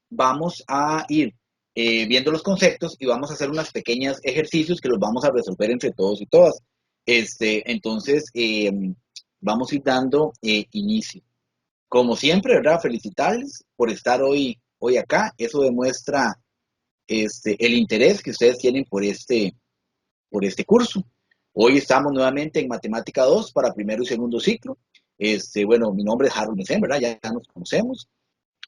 vamos a ir viendo los conceptos y vamos a hacer unos pequeños ejercicios que los vamos a resolver entre todos y todas. Entonces, vamos a ir dando inicio. Como siempre, ¿verdad? Felicitarles por estar hoy acá. Eso demuestra el interés que ustedes tienen por este curso. Hoy estamos nuevamente en Matemática 2 para primero y segundo ciclo. Bueno, mi nombre es Harold Mesen, ¿verdad? Ya nos conocemos.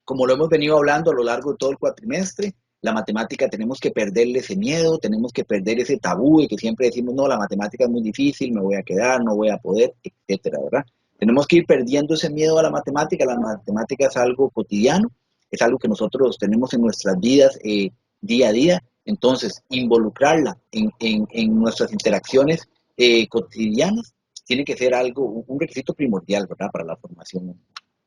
Como lo hemos venido hablando a lo largo de todo el cuatrimestre, la matemática tenemos que perderle ese miedo, tenemos que perder ese tabú de que siempre decimos, no, la matemática es muy difícil, me voy a quedar, no voy a poder, etcétera, ¿verdad? Tenemos que ir perdiendo ese miedo a la matemática es algo cotidiano, es algo que nosotros tenemos en nuestras vidas día a día, entonces involucrarla en nuestras interacciones cotidianas tiene que ser algo, un requisito primordial, ¿verdad? Para la formación.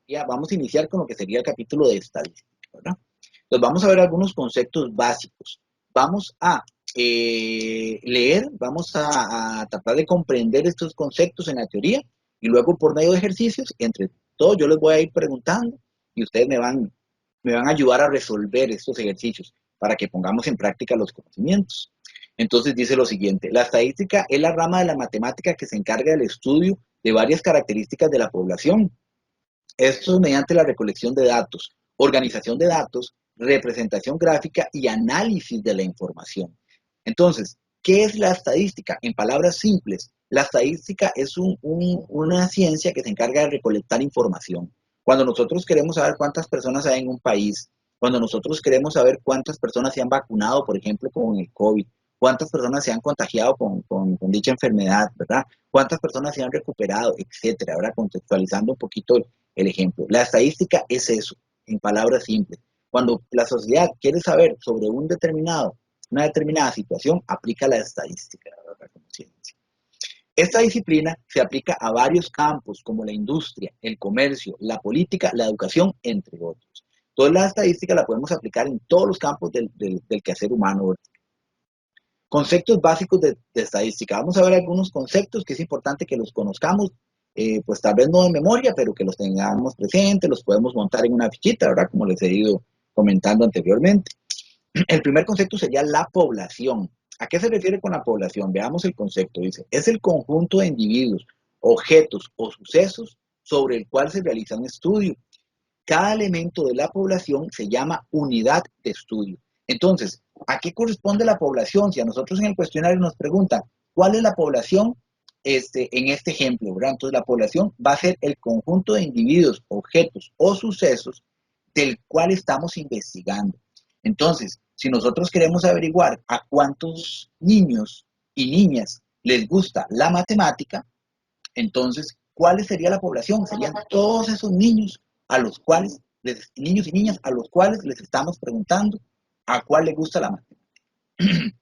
Ya vamos a iniciar con lo que sería el capítulo de estadística, ¿verdad? Entonces vamos a ver algunos conceptos básicos. Vamos a leer, vamos a tratar de comprender estos conceptos en la teoría y luego por medio de ejercicios, entre todos yo les voy a ir preguntando y ustedes me van a ayudar a resolver estos ejercicios para que pongamos en práctica los conocimientos. Entonces dice lo siguiente, la estadística es la rama de la matemática que se encarga del estudio de varias características de la población. Esto es mediante la recolección de datos, organización de datos, representación gráfica y análisis de la información. Entonces, ¿qué es la estadística? En palabras simples, la estadística es una ciencia que se encarga de recolectar información. Cuando nosotros queremos saber cuántas personas hay en un país, cuando nosotros queremos saber cuántas personas se han vacunado, por ejemplo, con el COVID, cuántas personas se han contagiado con dicha enfermedad, ¿verdad? Cuántas personas se han recuperado, etcétera, ¿verdad? Contextualizando un poquito el ejemplo. La estadística es eso, en palabras simples. Cuando la sociedad quiere saber sobre una determinada situación, aplica la estadística, ¿verdad? Como ciencia. Esta disciplina se aplica a varios campos como la industria, el comercio, la política, la educación, entre otros. Toda la estadística la podemos aplicar en todos los campos del quehacer humano, ¿verdad? Conceptos básicos de estadística. Vamos a ver algunos conceptos que es importante que los conozcamos, pues tal vez no de memoria, pero que los tengamos presentes, los podemos montar en una fichita, ¿verdad? Como les he ido comentando anteriormente. El primer concepto sería la población. ¿A qué se refiere con la población? Veamos el concepto. Dice, es el conjunto de individuos, objetos o sucesos sobre el cual se realiza un estudio. Cada elemento de la población se llama unidad de estudio. Entonces, ¿a qué corresponde la población? Si a nosotros en el cuestionario nos preguntan, ¿cuál es la población en este ejemplo, ¿verdad? Entonces, la población va a ser el conjunto de individuos, objetos o sucesos del cual estamos investigando. Entonces, si nosotros queremos averiguar a cuántos niños y niñas les gusta la matemática, entonces, ¿cuál sería la población? Serían todos esos niños a los cuales, niños y niñas a los cuales les estamos preguntando a cuál le gusta la matemática.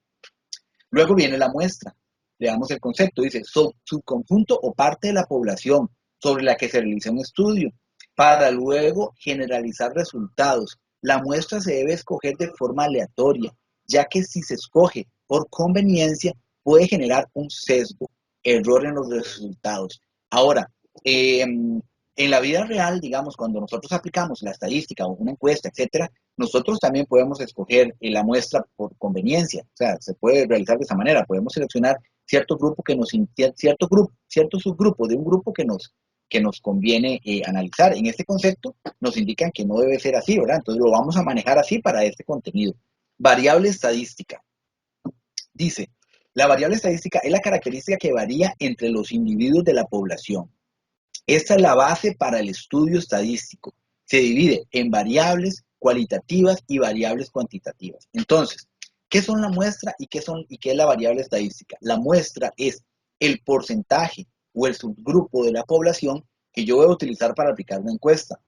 Luego viene la muestra. Veamos el concepto. Dice, subconjunto o parte de la población sobre la que se realiza un estudio, para luego generalizar resultados. La muestra se debe escoger de forma aleatoria, ya que si se escoge por conveniencia, puede generar un sesgo, error en los resultados. Ahora, en la vida real, digamos, cuando nosotros aplicamos la estadística o una encuesta, etcétera, nosotros también podemos escoger la muestra por conveniencia, o sea, se puede realizar de esa manera, podemos seleccionar cierto grupo cierto subgrupo de un grupo que nos conviene analizar. En este concepto nos indican que no debe ser así, ¿verdad? Entonces lo vamos a manejar así para este contenido. Variable estadística. Dice, la variable estadística es la característica que varía entre los individuos de la población. Esta es la base para el estudio estadístico. Se divide en variables cualitativas y variables cuantitativas. Entonces, ¿qué son la muestra y qué es la variable estadística? La muestra es el porcentaje o el subgrupo de la población que yo voy a utilizar para aplicar una encuesta.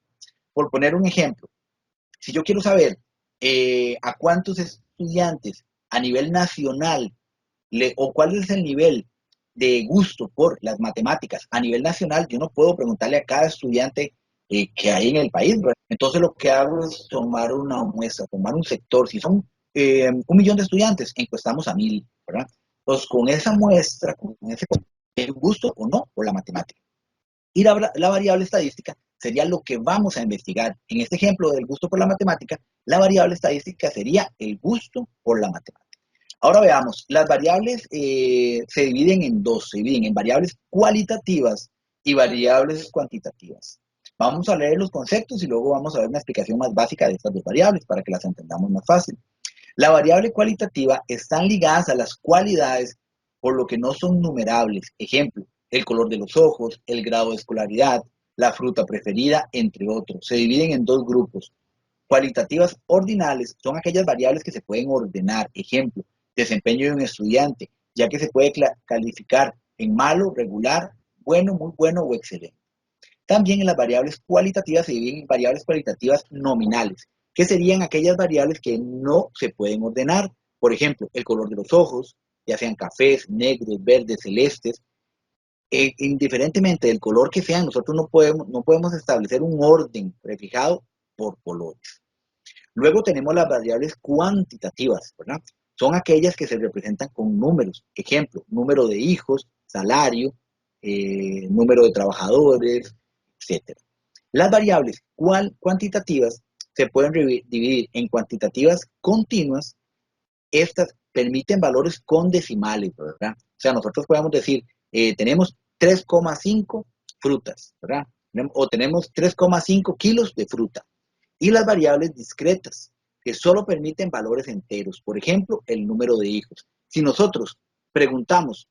Por poner un ejemplo, si yo quiero saber a cuántos estudiantes a nivel nacional o cuál es el nivel de gusto por las matemáticas a nivel nacional, yo no puedo preguntarle a cada estudiante que hay en el país, ¿verdad? Entonces lo que hago es tomar una muestra, tomar un sector. Si son 1 millón de estudiantes, encuestamos a 1000, ¿verdad? Entonces con esa muestra, con ese gusto o no por la matemática. Y la variable estadística sería lo que vamos a investigar. En este ejemplo del gusto por la matemática, la variable estadística sería el gusto por la matemática. Ahora veamos, las variables se dividen en dos, se dividen en variables cualitativas y variables cuantitativas. Vamos a leer los conceptos y luego vamos a ver una explicación más básica de estas dos variables para que las entendamos más fácil. La variable cualitativa están ligadas a las cualidades por lo que no son numerables. Ejemplo, el color de los ojos, el grado de escolaridad, la fruta preferida, entre otros. Se dividen en dos grupos. Cualitativas ordinales son aquellas variables que se pueden ordenar. Ejemplo, desempeño de un estudiante, ya que se puede calificar en malo, regular, bueno, muy bueno o excelente. También en las variables cualitativas se dividen en variables cualitativas nominales, que serían aquellas variables que no se pueden ordenar. Por ejemplo, el color de los ojos, ya sean cafés, negros, verdes, celestes. Indiferentemente del color que sean, nosotros no podemos establecer un orden prefijado por colores. Luego tenemos las variables cuantitativas, ¿verdad? Son aquellas que se representan con números. Ejemplo, número de hijos, salario, número de trabajadores, etc. Las variables cuantitativas se pueden dividir en cuantitativas continuas. Estas permiten valores con decimales, ¿verdad? O sea, nosotros podemos decir, tenemos 3,5 frutas, ¿verdad? O tenemos 3,5 kilos de fruta. Y las variables discretas, que solo permiten valores enteros. Por ejemplo, el número de hijos. Si nosotros preguntamos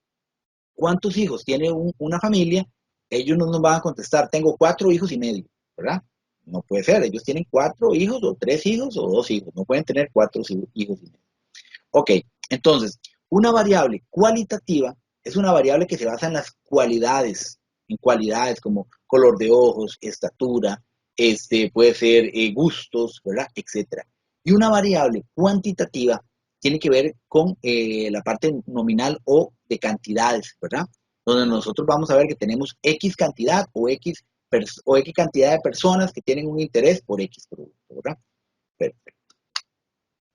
cuántos hijos tiene una familia, ellos no nos van a contestar, tengo 4 hijos y medio, ¿verdad? No puede ser, ellos tienen 4 hijos o 3 hijos o 2 hijos, no pueden tener 4 hijos y medio. Ok, entonces, una variable cualitativa es una variable que se basa en cualidades como color de ojos, estatura, puede ser gustos, ¿verdad? Etcétera. Y una variable cuantitativa tiene que ver con la parte nominal o de cantidades, ¿verdad? Donde nosotros vamos a ver que tenemos X cantidad o X cantidad de personas que tienen un interés por X producto, ¿verdad? Perfecto.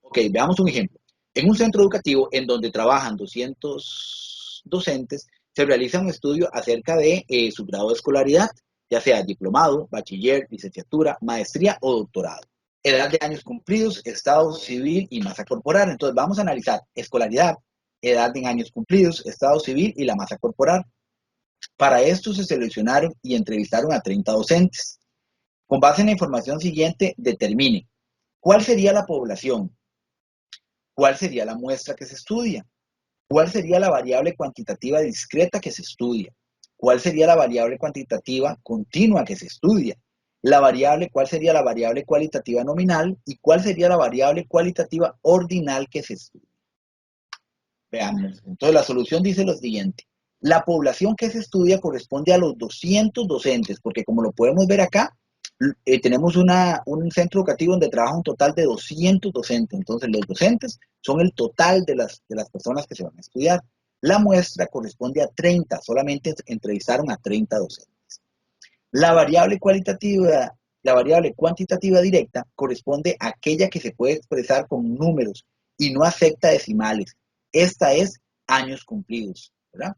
Ok, veamos un ejemplo. En un centro educativo en donde trabajan 200 docentes, se realiza un estudio acerca de su grado de escolaridad, ya sea diplomado, bachiller, licenciatura, maestría o doctorado. Edad de años cumplidos, estado civil y masa corporal. Entonces vamos a analizar escolaridad, edad en años cumplidos, estado civil y la masa corporal. Para esto se seleccionaron y entrevistaron a 30 docentes. Con base en la información siguiente, determine cuál sería la población, cuál sería la muestra que se estudia, cuál sería la variable cuantitativa discreta que se estudia, cuál sería la variable cuantitativa continua que se estudia, cuál sería la variable cualitativa nominal y cuál sería la variable cualitativa ordinal que se estudia. Veamos. Entonces la solución dice lo siguiente. La población que se estudia corresponde a los 200 docentes, porque como lo podemos ver acá, tenemos un centro educativo donde trabaja un total de 200 docentes. Entonces los docentes son el total de las personas que se van a estudiar. La muestra corresponde a 30, solamente entrevistaron a 30 docentes. La variable cuantitativa directa corresponde a aquella que se puede expresar con números y no acepta decimales. Esta es años cumplidos, ¿verdad?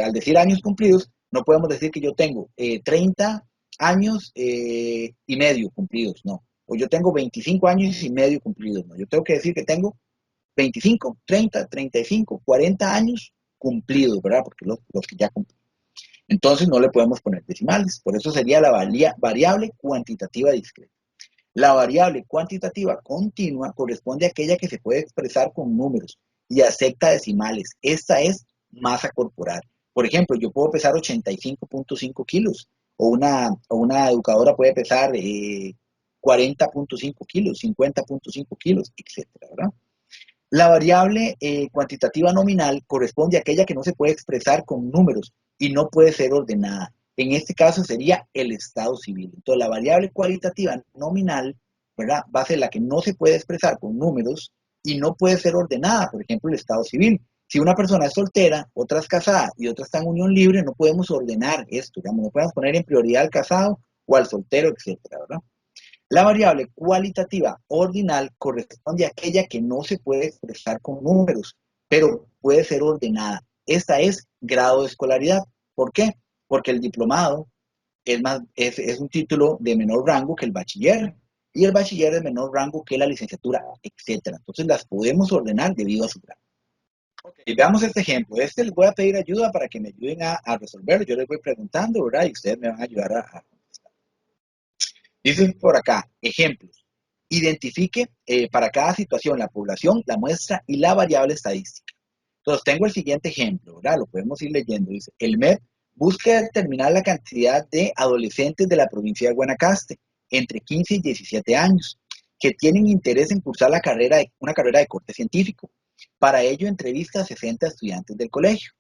Al decir años cumplidos, no podemos decir que yo tengo 30 años y medio cumplidos, no. O yo tengo 25 años y medio cumplidos, no. Yo tengo que decir que tengo 25, 30, 35, 40 años cumplidos, ¿verdad? Porque los que ya cumplí. Entonces no le podemos poner decimales, por eso sería la variable cuantitativa discreta. La variable cuantitativa continua corresponde a aquella que se puede expresar con números y acepta decimales. Esta es masa corporal. Por ejemplo, yo puedo pesar 85.5 kilos o una educadora puede pesar 40.5 kilos, 50.5 kilos, etcétera, ¿verdad? La variable cuantitativa nominal corresponde a aquella que no se puede expresar con números y no puede ser ordenada. En este caso sería el estado civil. Entonces la variable cualitativa nominal, ¿verdad?, va a ser la que no se puede expresar con números y no puede ser ordenada, por ejemplo, el estado civil. Si una persona es soltera, otra es casada y otra está en unión libre, no podemos ordenar esto, digamos, no podemos poner en prioridad al casado o al soltero, etcétera, ¿verdad? La variable cualitativa ordinal corresponde a aquella que no se puede expresar con números, pero puede ser ordenada. Esta es grado de escolaridad. ¿Por qué? Porque el diplomado es un título de menor rango que el bachiller, y el bachiller es menor rango que la licenciatura, etcétera. Entonces las podemos ordenar debido a su grado. Okay, veamos este ejemplo. Este les voy a pedir ayuda para que me ayuden a resolverlo. Yo les voy preguntando, ¿verdad? Y ustedes me van a ayudar a contestar. Dicen por acá, ejemplos. Identifique para cada situación la población, la muestra y la variable estadística. Entonces, tengo el siguiente ejemplo, ¿verdad? Lo podemos ir leyendo. Dice, el MEP busca determinar la cantidad de adolescentes de la provincia de Guanacaste entre 15 y 17 años que tienen interés en cursar una carrera de corte científico. Para ello, entrevista a 60 estudiantes del colegio.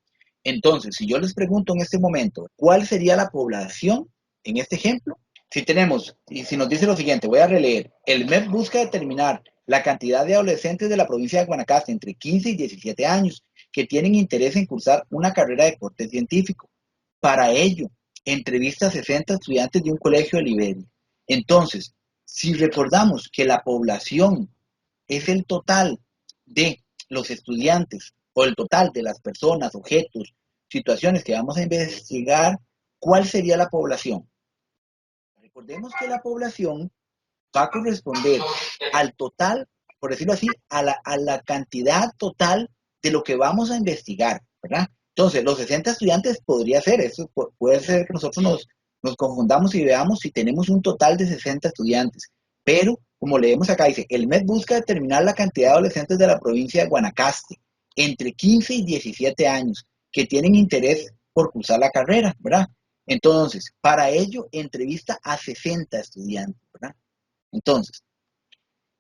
Entonces, si yo les pregunto en este momento, ¿cuál sería la población en este ejemplo? Si tenemos, y si nos dice lo siguiente, voy a releer, el MEP busca determinar la cantidad de adolescentes de la provincia de Guanacaste entre 15 y 17 años que tienen interés en cursar una carrera de corte científico. Para ello, entrevista a 60 estudiantes de un colegio de Liberia. Entonces, si recordamos que la población es el total de los estudiantes o el total de las personas, objetos, situaciones que vamos a investigar, ¿cuál sería la población? Recordemos que la población va a corresponder al total, por decirlo así, a la cantidad total de lo que vamos a investigar, ¿verdad? Entonces, los 60 estudiantes podría ser, eso puede ser que nosotros nos confundamos y veamos si tenemos un total de 60 estudiantes, pero como leemos acá, dice, el MED busca determinar la cantidad de adolescentes de la provincia de Guanacaste entre 15 y 17 años que tienen interés por cursar la carrera, ¿verdad? Entonces, para ello, entrevista a 60 estudiantes, ¿verdad? Entonces,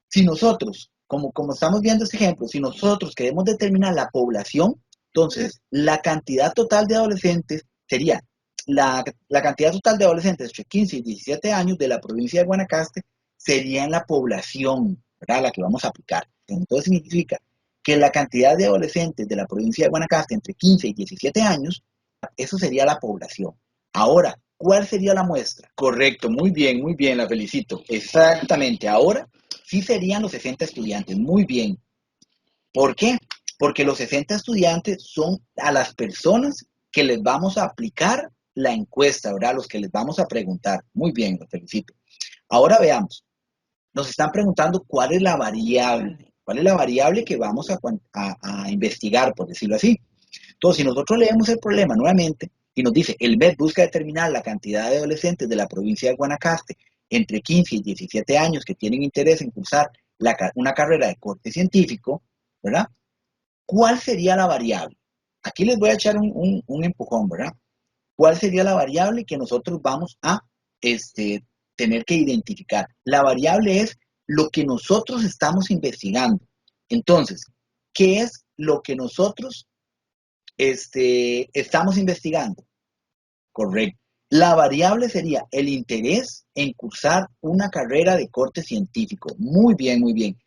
si nosotros, como estamos viendo este ejemplo, si nosotros queremos determinar la población, entonces la cantidad total de adolescentes sería la cantidad total de adolescentes entre 15 y 17 años de la provincia de Guanacaste sería en la población, ¿verdad? La que vamos a aplicar. Entonces significa que la cantidad de adolescentes de la provincia de Guanacaste entre 15 y 17 años, eso sería la población. Ahora, ¿cuál sería la muestra? Correcto, muy bien, la felicito. Exactamente, ahora sí serían los 60 estudiantes, muy bien. ¿Por qué? Porque los 60 estudiantes son a las personas que les vamos a aplicar la encuesta, ¿verdad? Los que les vamos a preguntar. Muy bien, los felicito. Ahora veamos, nos están preguntando cuál es la variable que vamos a investigar, por decirlo así. Entonces, si nosotros leemos el problema nuevamente y nos dice, el MED busca determinar la cantidad de adolescentes de la provincia de Guanacaste entre 15 y 17 años que tienen interés en cursar una carrera de corte científico, ¿verdad? ¿Cuál sería la variable? Aquí les voy a echar un empujón, ¿verdad? ¿Cuál sería la variable que nosotros vamos a tener que identificar? La variable es lo que nosotros estamos investigando. Entonces, ¿qué es lo que nosotros estamos investigando? Correcto. La variable sería el interés en cursar una carrera de corte científico. Muy bien, muy bien.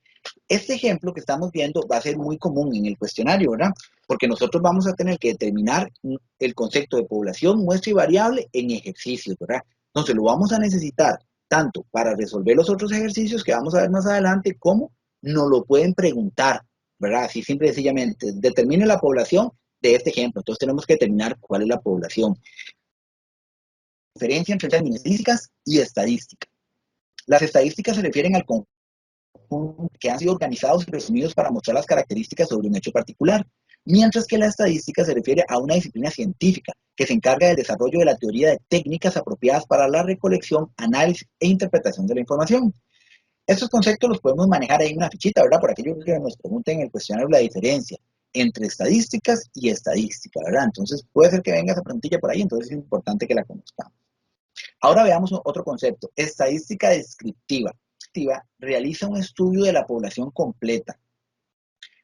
Este ejemplo que estamos viendo va a ser muy común en el cuestionario, ¿verdad? Porque nosotros vamos a tener que determinar el concepto de población, muestra y variable en ejercicios, ¿verdad? Entonces lo vamos a necesitar tanto para resolver los otros ejercicios que vamos a ver más adelante, como nos lo pueden preguntar, ¿verdad? Así simple y sencillamente, determine la población de este ejemplo. Entonces tenemos que determinar cuál es la población. Diferencia entre términos estadísticas y estadística. Las estadísticas se refieren al conjunto que han sido organizados y resumidos para mostrar las características sobre un hecho particular, mientras que la estadística se refiere a una disciplina científica que se encarga del desarrollo de la teoría de técnicas apropiadas para la recolección, análisis e interpretación de la información. Estos conceptos los podemos manejar ahí en una fichita, ¿verdad? Por aquello que nos pregunten en el cuestionario la diferencia entre estadísticas y estadística, ¿verdad? Entonces puede ser que venga esa preguntilla por ahí, entonces es importante que la conozcamos. Ahora veamos otro concepto, estadística descriptiva. Realiza un estudio de la población completa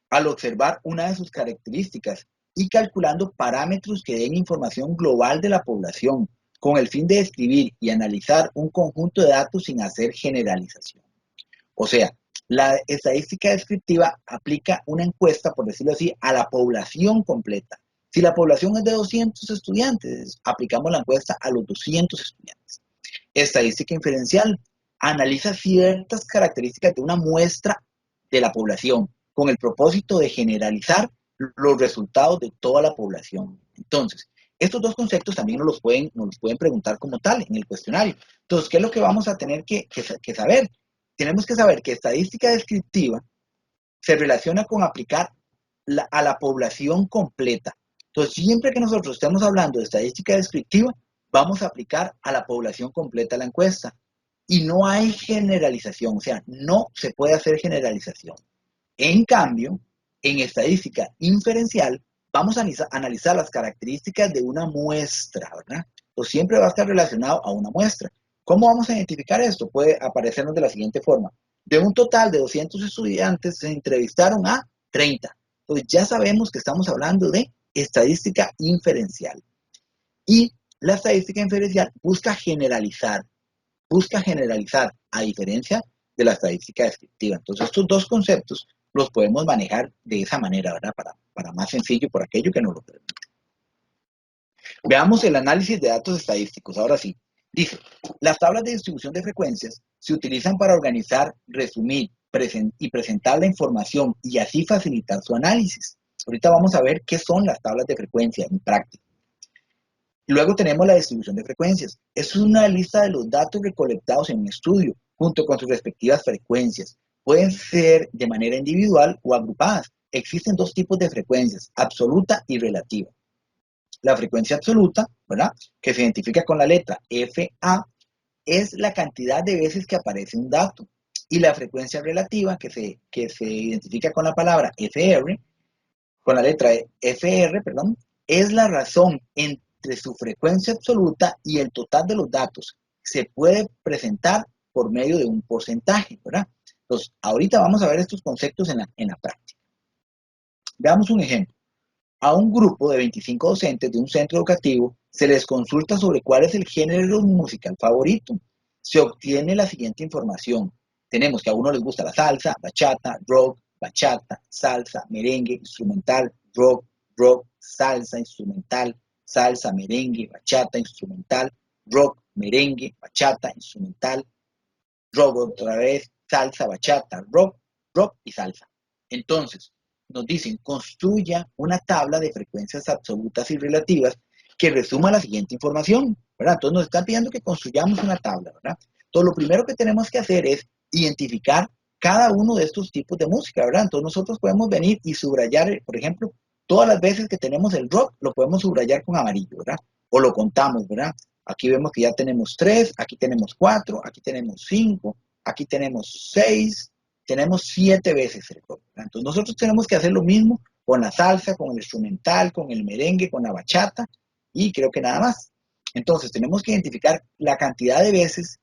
al observar una de sus características y calculando parámetros que den información global de la población, con el fin de describir y analizar un conjunto de datos sin hacer generalización. O sea, la estadística descriptiva aplica una encuesta, por decirlo así, a la población completa. Si la población es de 200 estudiantes, aplicamos la encuesta a los 200 estudiantes. Estadística inferencial analiza ciertas características de una muestra de la población con el propósito de generalizar los resultados de toda la población. Entonces, Estos dos conceptos también nos los pueden preguntar como tal en el cuestionario. Entonces, ¿qué es lo que vamos a tener que saber? Tenemos que saber que estadística descriptiva se relaciona con aplicar a la población completa. Entonces, siempre que nosotros estemos hablando de estadística descriptiva, vamos a aplicar a la población completa la encuesta. Y no hay generalización, o sea, no se puede hacer generalización. En cambio, en estadística inferencial, vamos a analizar las características de una muestra, ¿verdad? Entonces, siempre va a estar relacionado a una muestra. ¿Cómo vamos a identificar esto? Puede aparecernos de la siguiente forma. De un total de 200 estudiantes, se entrevistaron a 30. Entonces, ya sabemos que estamos hablando de estadística inferencial. Y la estadística inferencial busca generalizar, a diferencia de la estadística descriptiva. Entonces, estos dos conceptos los podemos manejar de esa manera, ¿verdad? Para más sencillo, por aquello que nos lo permite. Veamos el análisis de datos estadísticos. Ahora sí, dice, las tablas de distribución de frecuencias se utilizan para organizar, resumir y presentar la información y así facilitar su análisis. Ahorita vamos a ver qué son las tablas de frecuencia en práctica. Luego tenemos la distribución de frecuencias. Es una lista de los datos recolectados en un estudio, junto con sus respectivas frecuencias. Pueden ser de manera individual o agrupadas. Existen dos tipos de frecuencias, absoluta y relativa. La frecuencia absoluta, ¿verdad?, que se identifica con la letra FA, es la cantidad de veces que aparece un dato. Y la frecuencia relativa, que se identifica con la palabra FR, con la letra FR, perdón, es la razón entre su frecuencia absoluta y el total de los datos. Se puede presentar por medio de un porcentaje, ¿verdad? Entonces, ahorita vamos a ver estos conceptos en la práctica. Veamos un ejemplo. A un grupo de 25 docentes de un centro educativo se les consulta sobre cuál es el género musical favorito. Se obtiene la siguiente información. Tenemos que a uno les gusta la salsa, bachata, rock, bachata, salsa, merengue, instrumental, rock, salsa, instrumental, salsa, merengue, bachata, instrumental, rock, merengue, bachata, instrumental, rock otra vez, salsa, bachata, rock y salsa. Entonces, nos dicen, construya una tabla de frecuencias absolutas y relativas que resuma la siguiente información, ¿verdad? Entonces nos están pidiendo que construyamos una tabla, ¿verdad? Entonces lo primero que tenemos que hacer es identificar cada uno de estos tipos de música, ¿verdad? Entonces nosotros podemos venir y subrayar, por ejemplo, todas las veces que tenemos el rock, lo podemos subrayar con amarillo, ¿verdad? O lo contamos, ¿verdad? Aquí vemos que ya tenemos 3, aquí tenemos 4, aquí tenemos 5, aquí tenemos 6, tenemos 7 veces el rock. Entonces nosotros tenemos que hacer lo mismo con la salsa, con el instrumental, con el merengue, con la bachata y creo que nada más. Entonces tenemos que identificar la cantidad de veces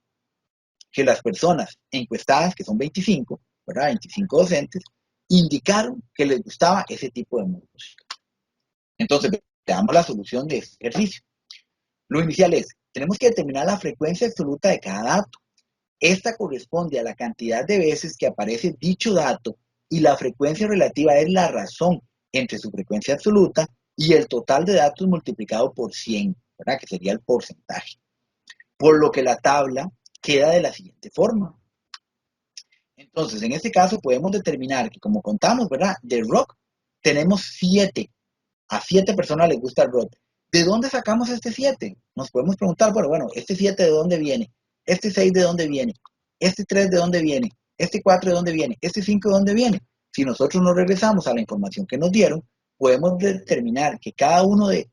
que las personas encuestadas, que son 25, ¿verdad? 25 docentes, indicaron que les gustaba ese tipo de música. Entonces veamos la solución de este ejercicio. Lo inicial es, tenemos que determinar la frecuencia absoluta de cada dato. Esta corresponde a la cantidad de veces que aparece dicho dato y la frecuencia relativa es la razón entre su frecuencia absoluta y el total de datos multiplicado por 100, ¿verdad? Que sería el porcentaje. Por lo que la tabla queda de la siguiente forma. Entonces, en este caso podemos determinar que como contamos, ¿verdad? De rock tenemos 7. A 7 personas les gusta el rock. ¿De dónde sacamos este 7? Nos podemos preguntar, bueno, ¿este 7 de dónde viene? ¿Este 6 de dónde viene? ¿Este 3 de dónde viene? ¿Este 4 de dónde viene? ¿Este 5 de dónde viene? Si nosotros nos regresamos a la información que nos dieron, podemos determinar que cada uno de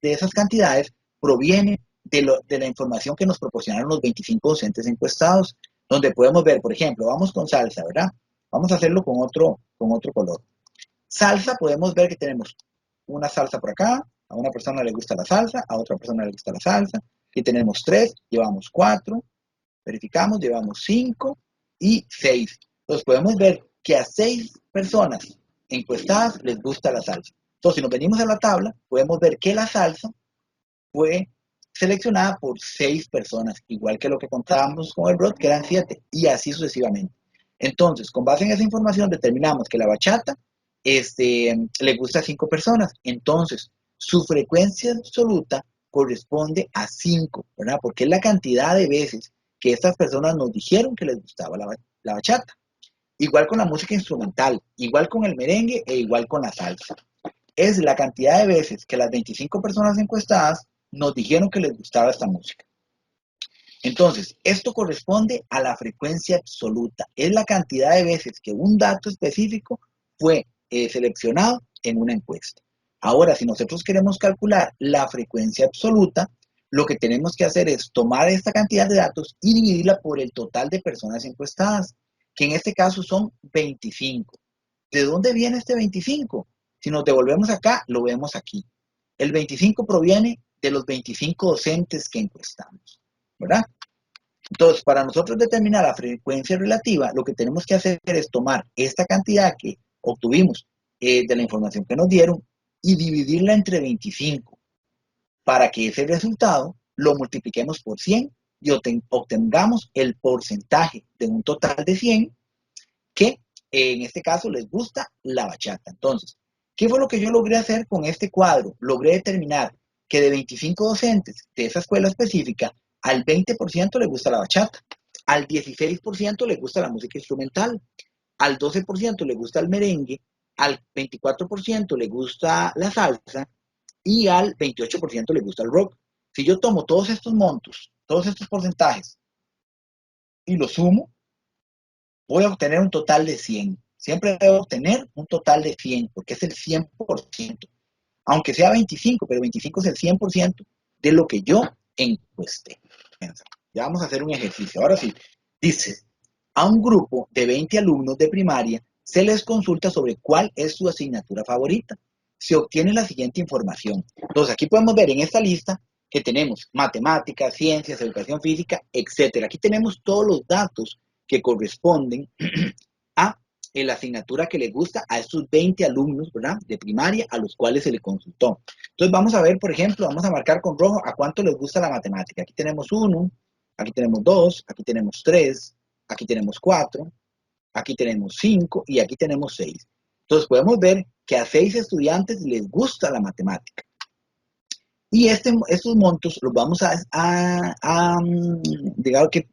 esas cantidades proviene de la información que nos proporcionaron los 25 docentes encuestados, donde podemos ver, por ejemplo, vamos con salsa, ¿verdad? Vamos a hacerlo con otro color. Salsa, podemos ver que tenemos una salsa por acá, a una persona le gusta la salsa, a otra persona le gusta la salsa. Aquí tenemos 3, llevamos 4, verificamos, llevamos 5 y 6. Entonces podemos ver que a 6 personas encuestadas les gusta la salsa. Entonces si nos venimos a la tabla, podemos ver que la salsa fue seleccionada por 6 personas, igual que lo que contábamos con el rock, que eran 7, y así sucesivamente. Entonces, con base en esa información, determinamos que la bachata le gusta a 5 personas. Entonces, su frecuencia absoluta corresponde a 5, ¿verdad? Porque es la cantidad de veces que estas personas nos dijeron que les gustaba la bachata. Igual con la música instrumental, igual con el merengue e igual con la salsa. es la cantidad de veces que las 25 personas encuestadas nos dijeron que les gustaba esta música. Entonces, esto corresponde a la frecuencia absoluta. Es la cantidad de veces que un dato específico fue seleccionado en una encuesta. Ahora, si nosotros queremos calcular la frecuencia absoluta, lo que tenemos que hacer es tomar esta cantidad de datos y dividirla por el total de personas encuestadas, que en este caso son 25. ¿De dónde viene este 25? Si nos devolvemos acá, lo vemos aquí. El 25 proviene de los 25 docentes que encuestamos, ¿verdad? Entonces, para nosotros determinar la frecuencia relativa, lo que tenemos que hacer es tomar esta cantidad que obtuvimos de la información que nos dieron y dividirla entre 25 para que ese resultado lo multipliquemos por 100 y obtengamos el porcentaje de un total de 100 que en este caso les gusta la bachata. Entonces, ¿qué fue lo que yo logré hacer con este cuadro? Logré determinar que de 25 docentes de esa escuela específica, al 20% le gusta la bachata, al 16% le gusta la música instrumental, al 12% le gusta el merengue, al 24% le gusta la salsa y al 28% le gusta el rock. Si yo tomo todos estos montos, todos estos porcentajes y los sumo, voy a obtener un total de 100. Siempre debo obtener un total de 100, porque es el 100%. Aunque sea 25, pero 25 es el 100% de lo que yo encuesté. Ya vamos a hacer un ejercicio. Ahora sí, dice, a un grupo de 20 alumnos de primaria se les consulta sobre cuál es su asignatura favorita. Se obtiene la siguiente información. Entonces, aquí podemos ver en esta lista que tenemos matemáticas, ciencias, educación física, etc. Aquí tenemos todos los datos que corresponden a la asignatura que le gusta a estos 20 alumnos, ¿verdad?, de primaria a los cuales se le consultó. Entonces vamos a ver, por ejemplo, vamos a marcar con rojo a cuánto les gusta la matemática. Aquí tenemos 1, aquí tenemos 2, aquí tenemos 3, aquí tenemos 4, aquí tenemos 5 y aquí tenemos 6. Entonces podemos ver que a 6 estudiantes les gusta la matemática. Y estos montos los vamos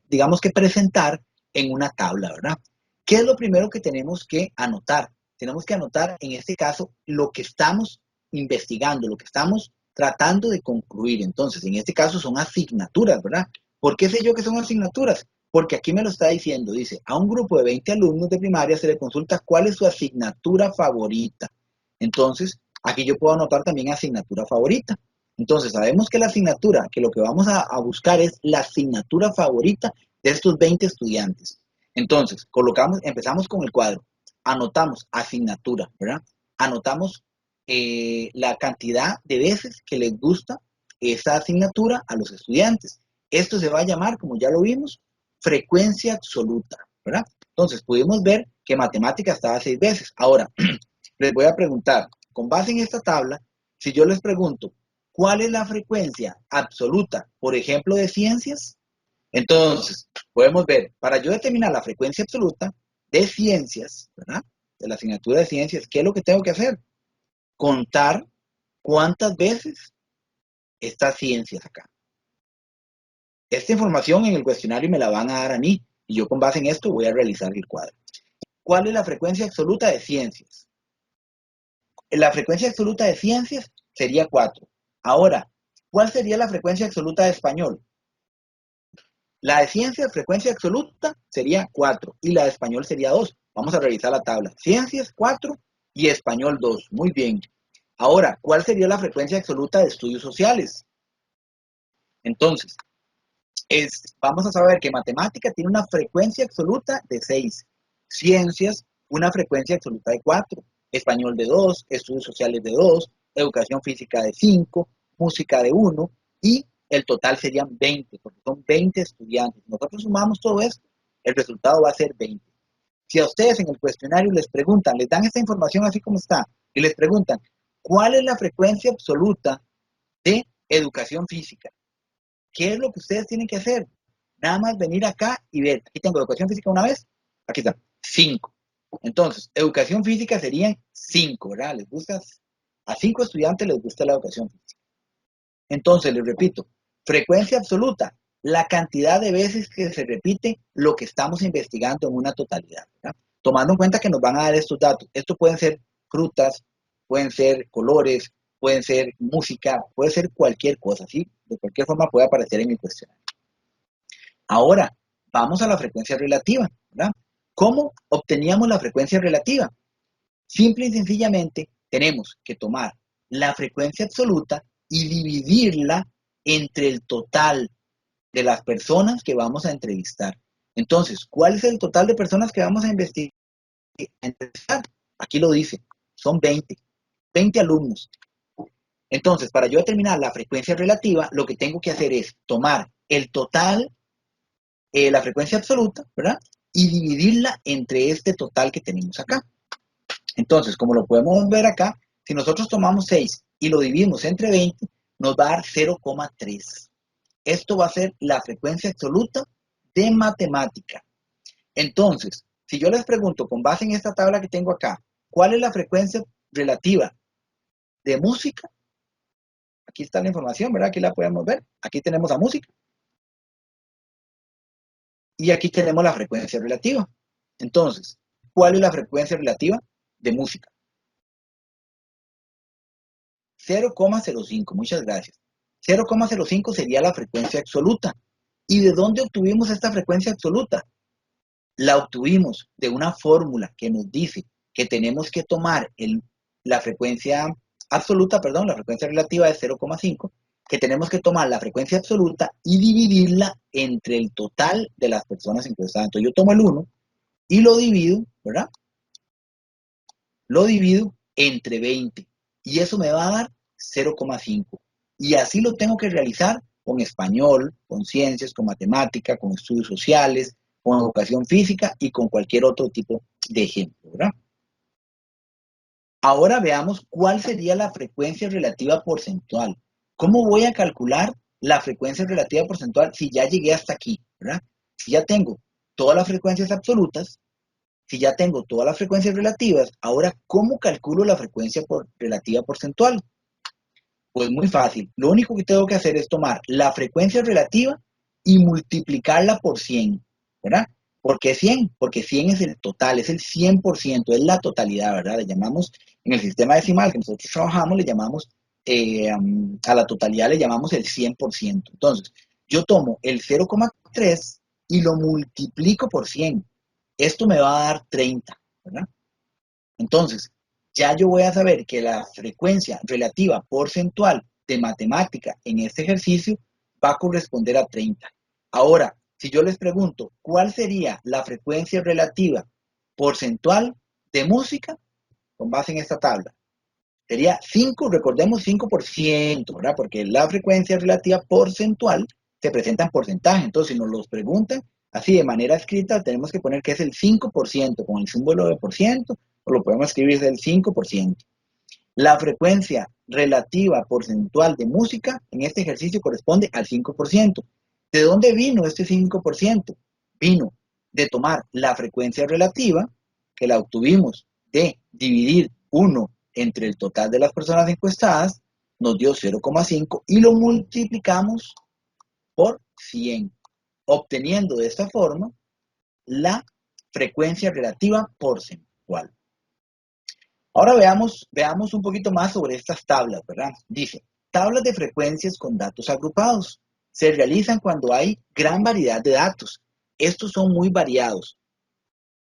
digamos que presentar en una tabla, ¿verdad? ¿Qué es lo primero que tenemos que anotar? Tenemos que anotar, en este caso, lo que estamos investigando, lo que estamos tratando de concluir. Entonces, en este caso son asignaturas, ¿verdad? ¿Por qué sé yo que son asignaturas? Porque aquí me lo está diciendo, dice, a un grupo de 20 alumnos de primaria se le consulta cuál es su asignatura favorita. Entonces, aquí yo puedo anotar también asignatura favorita. Entonces, sabemos que la asignatura, que lo que vamos a buscar es la asignatura favorita de estos 20 estudiantes. Entonces, empezamos con el cuadro, anotamos asignatura, ¿verdad? Anotamos la cantidad de veces que les gusta esa asignatura a los estudiantes. Esto se va a llamar, como ya lo vimos, frecuencia absoluta, ¿verdad? Entonces, pudimos ver que matemática estaba 6 veces. Ahora, les voy a preguntar, con base en esta tabla, si yo les pregunto, ¿cuál es la frecuencia absoluta, por ejemplo, de ciencias? Entonces, podemos ver, para yo determinar la frecuencia absoluta de ciencias, ¿verdad?, de la asignatura de ciencias, ¿qué es lo que tengo que hacer? Contar cuántas veces está ciencias acá. Esta información en el cuestionario me la van a dar a mí y yo con base en esto voy a realizar el cuadro. ¿Cuál es la frecuencia absoluta de ciencias? La frecuencia absoluta de ciencias sería 4. Ahora, ¿cuál sería la frecuencia absoluta de español? La de ciencias, frecuencia absoluta, sería 4 y la de español sería 2. Vamos a revisar la tabla. Ciencias, 4 y español, 2. Muy bien. Ahora, ¿cuál sería la frecuencia absoluta de estudios sociales? Entonces, vamos a saber que matemática tiene una frecuencia absoluta de 6. Ciencias, una frecuencia absoluta de 4. Español de 2, estudios sociales de 2, educación física de 5, música de 1 y el total serían 20, porque son 20 estudiantes. Nosotros sumamos todo esto, el resultado va a ser 20. Si a ustedes en el cuestionario les preguntan, les dan esta información así como está, y les preguntan, ¿cuál es la frecuencia absoluta de educación física? ¿Qué es lo que ustedes tienen que hacer? Nada más venir acá y ver, aquí tengo educación física una vez, aquí está, 5. Entonces, educación física serían 5, ¿verdad? Les gusta, a 5 estudiantes les gusta la educación física. Entonces, les repito, frecuencia absoluta, la cantidad de veces que se repite lo que estamos investigando en una totalidad, ¿verdad? Tomando en cuenta que nos van a dar estos datos. Estos pueden ser frutas, pueden ser colores, pueden ser música, puede ser cualquier cosa, ¿sí? De cualquier forma puede aparecer en el cuestionario. Ahora, vamos a la frecuencia relativa, ¿verdad? ¿Cómo obteníamos la frecuencia relativa? Simple y sencillamente tenemos que tomar la frecuencia absoluta y dividirla entre el total de las personas que vamos a entrevistar. Entonces, ¿cuál es el total de personas que vamos a entrevistar? Aquí lo dice, son 20 alumnos. Entonces, para yo determinar la frecuencia relativa, lo que tengo que hacer es tomar el total, la frecuencia absoluta, ¿verdad? Y dividirla entre este total que tenemos acá. Entonces, como lo podemos ver acá, si nosotros tomamos 6 y lo dividimos entre 20, nos va a dar 0,3. Esto va a ser la frecuencia absoluta de matemática. Entonces, si yo les pregunto con base en esta tabla que tengo acá, ¿cuál es la frecuencia relativa de música? Aquí está la información, ¿verdad? Aquí la podemos ver. Aquí tenemos a música. Y aquí tenemos la frecuencia relativa. Entonces, ¿cuál es la frecuencia relativa de música? 0,05, muchas gracias. 0,05 sería la frecuencia absoluta. ¿Y de dónde obtuvimos esta frecuencia absoluta? La obtuvimos de una fórmula que nos dice que tenemos que tomar la frecuencia absoluta, perdón, la frecuencia relativa es 0,5, que tenemos que tomar la frecuencia absoluta y dividirla entre el total de las personas encuestadas. Entonces yo tomo el 1 y lo divido, ¿verdad? Lo divido entre 20 y eso me va a dar 0,5. Y así lo tengo que realizar con español, con ciencias, con matemática, con estudios sociales, con educación física y con cualquier otro tipo de ejemplo, ¿verdad? Ahora veamos cuál sería la frecuencia relativa porcentual. ¿Cómo voy a calcular la frecuencia relativa porcentual si ya llegué hasta aquí, ¿verdad? Si ya tengo todas las frecuencias absolutas, si ya tengo todas las frecuencias relativas, ahora, ¿cómo calculo la frecuencia relativa porcentual? Pues muy fácil. Lo único que tengo que hacer es tomar la frecuencia relativa y multiplicarla por 100, ¿verdad? ¿Por qué 100? Porque 100 es el total, es el 100%, es la totalidad, ¿verdad? Le llamamos, en el sistema decimal que nosotros trabajamos, le llamamos, a la totalidad le llamamos el 100%. Entonces, yo tomo el 0,3 y lo multiplico por 100. Esto me va a dar 30, ¿verdad? Entonces, ya yo voy a saber que la frecuencia relativa porcentual de matemática en este ejercicio va a corresponder a 30. Ahora, si yo les pregunto, ¿cuál sería la frecuencia relativa porcentual de música con base en esta tabla? Sería 5, recordemos 5%, ¿verdad? Porque la frecuencia relativa porcentual se presenta en porcentaje. Entonces, si nos los preguntan así de manera escrita, tenemos que poner que es el 5% con el símbolo de por ciento, o lo podemos escribir del 5%. La frecuencia relativa porcentual de música en este ejercicio corresponde al 5%. ¿De dónde vino este 5%? Vino de tomar la frecuencia relativa, que la obtuvimos de dividir 1 entre el total de las personas encuestadas, nos dio 0,5 y lo multiplicamos por 100, obteniendo de esta forma la frecuencia relativa porcentual. Ahora veamos un poquito más sobre estas tablas, ¿verdad? Dice, tablas de frecuencias con datos agrupados. Se realizan cuando hay gran variedad de datos. Estos son muy variados.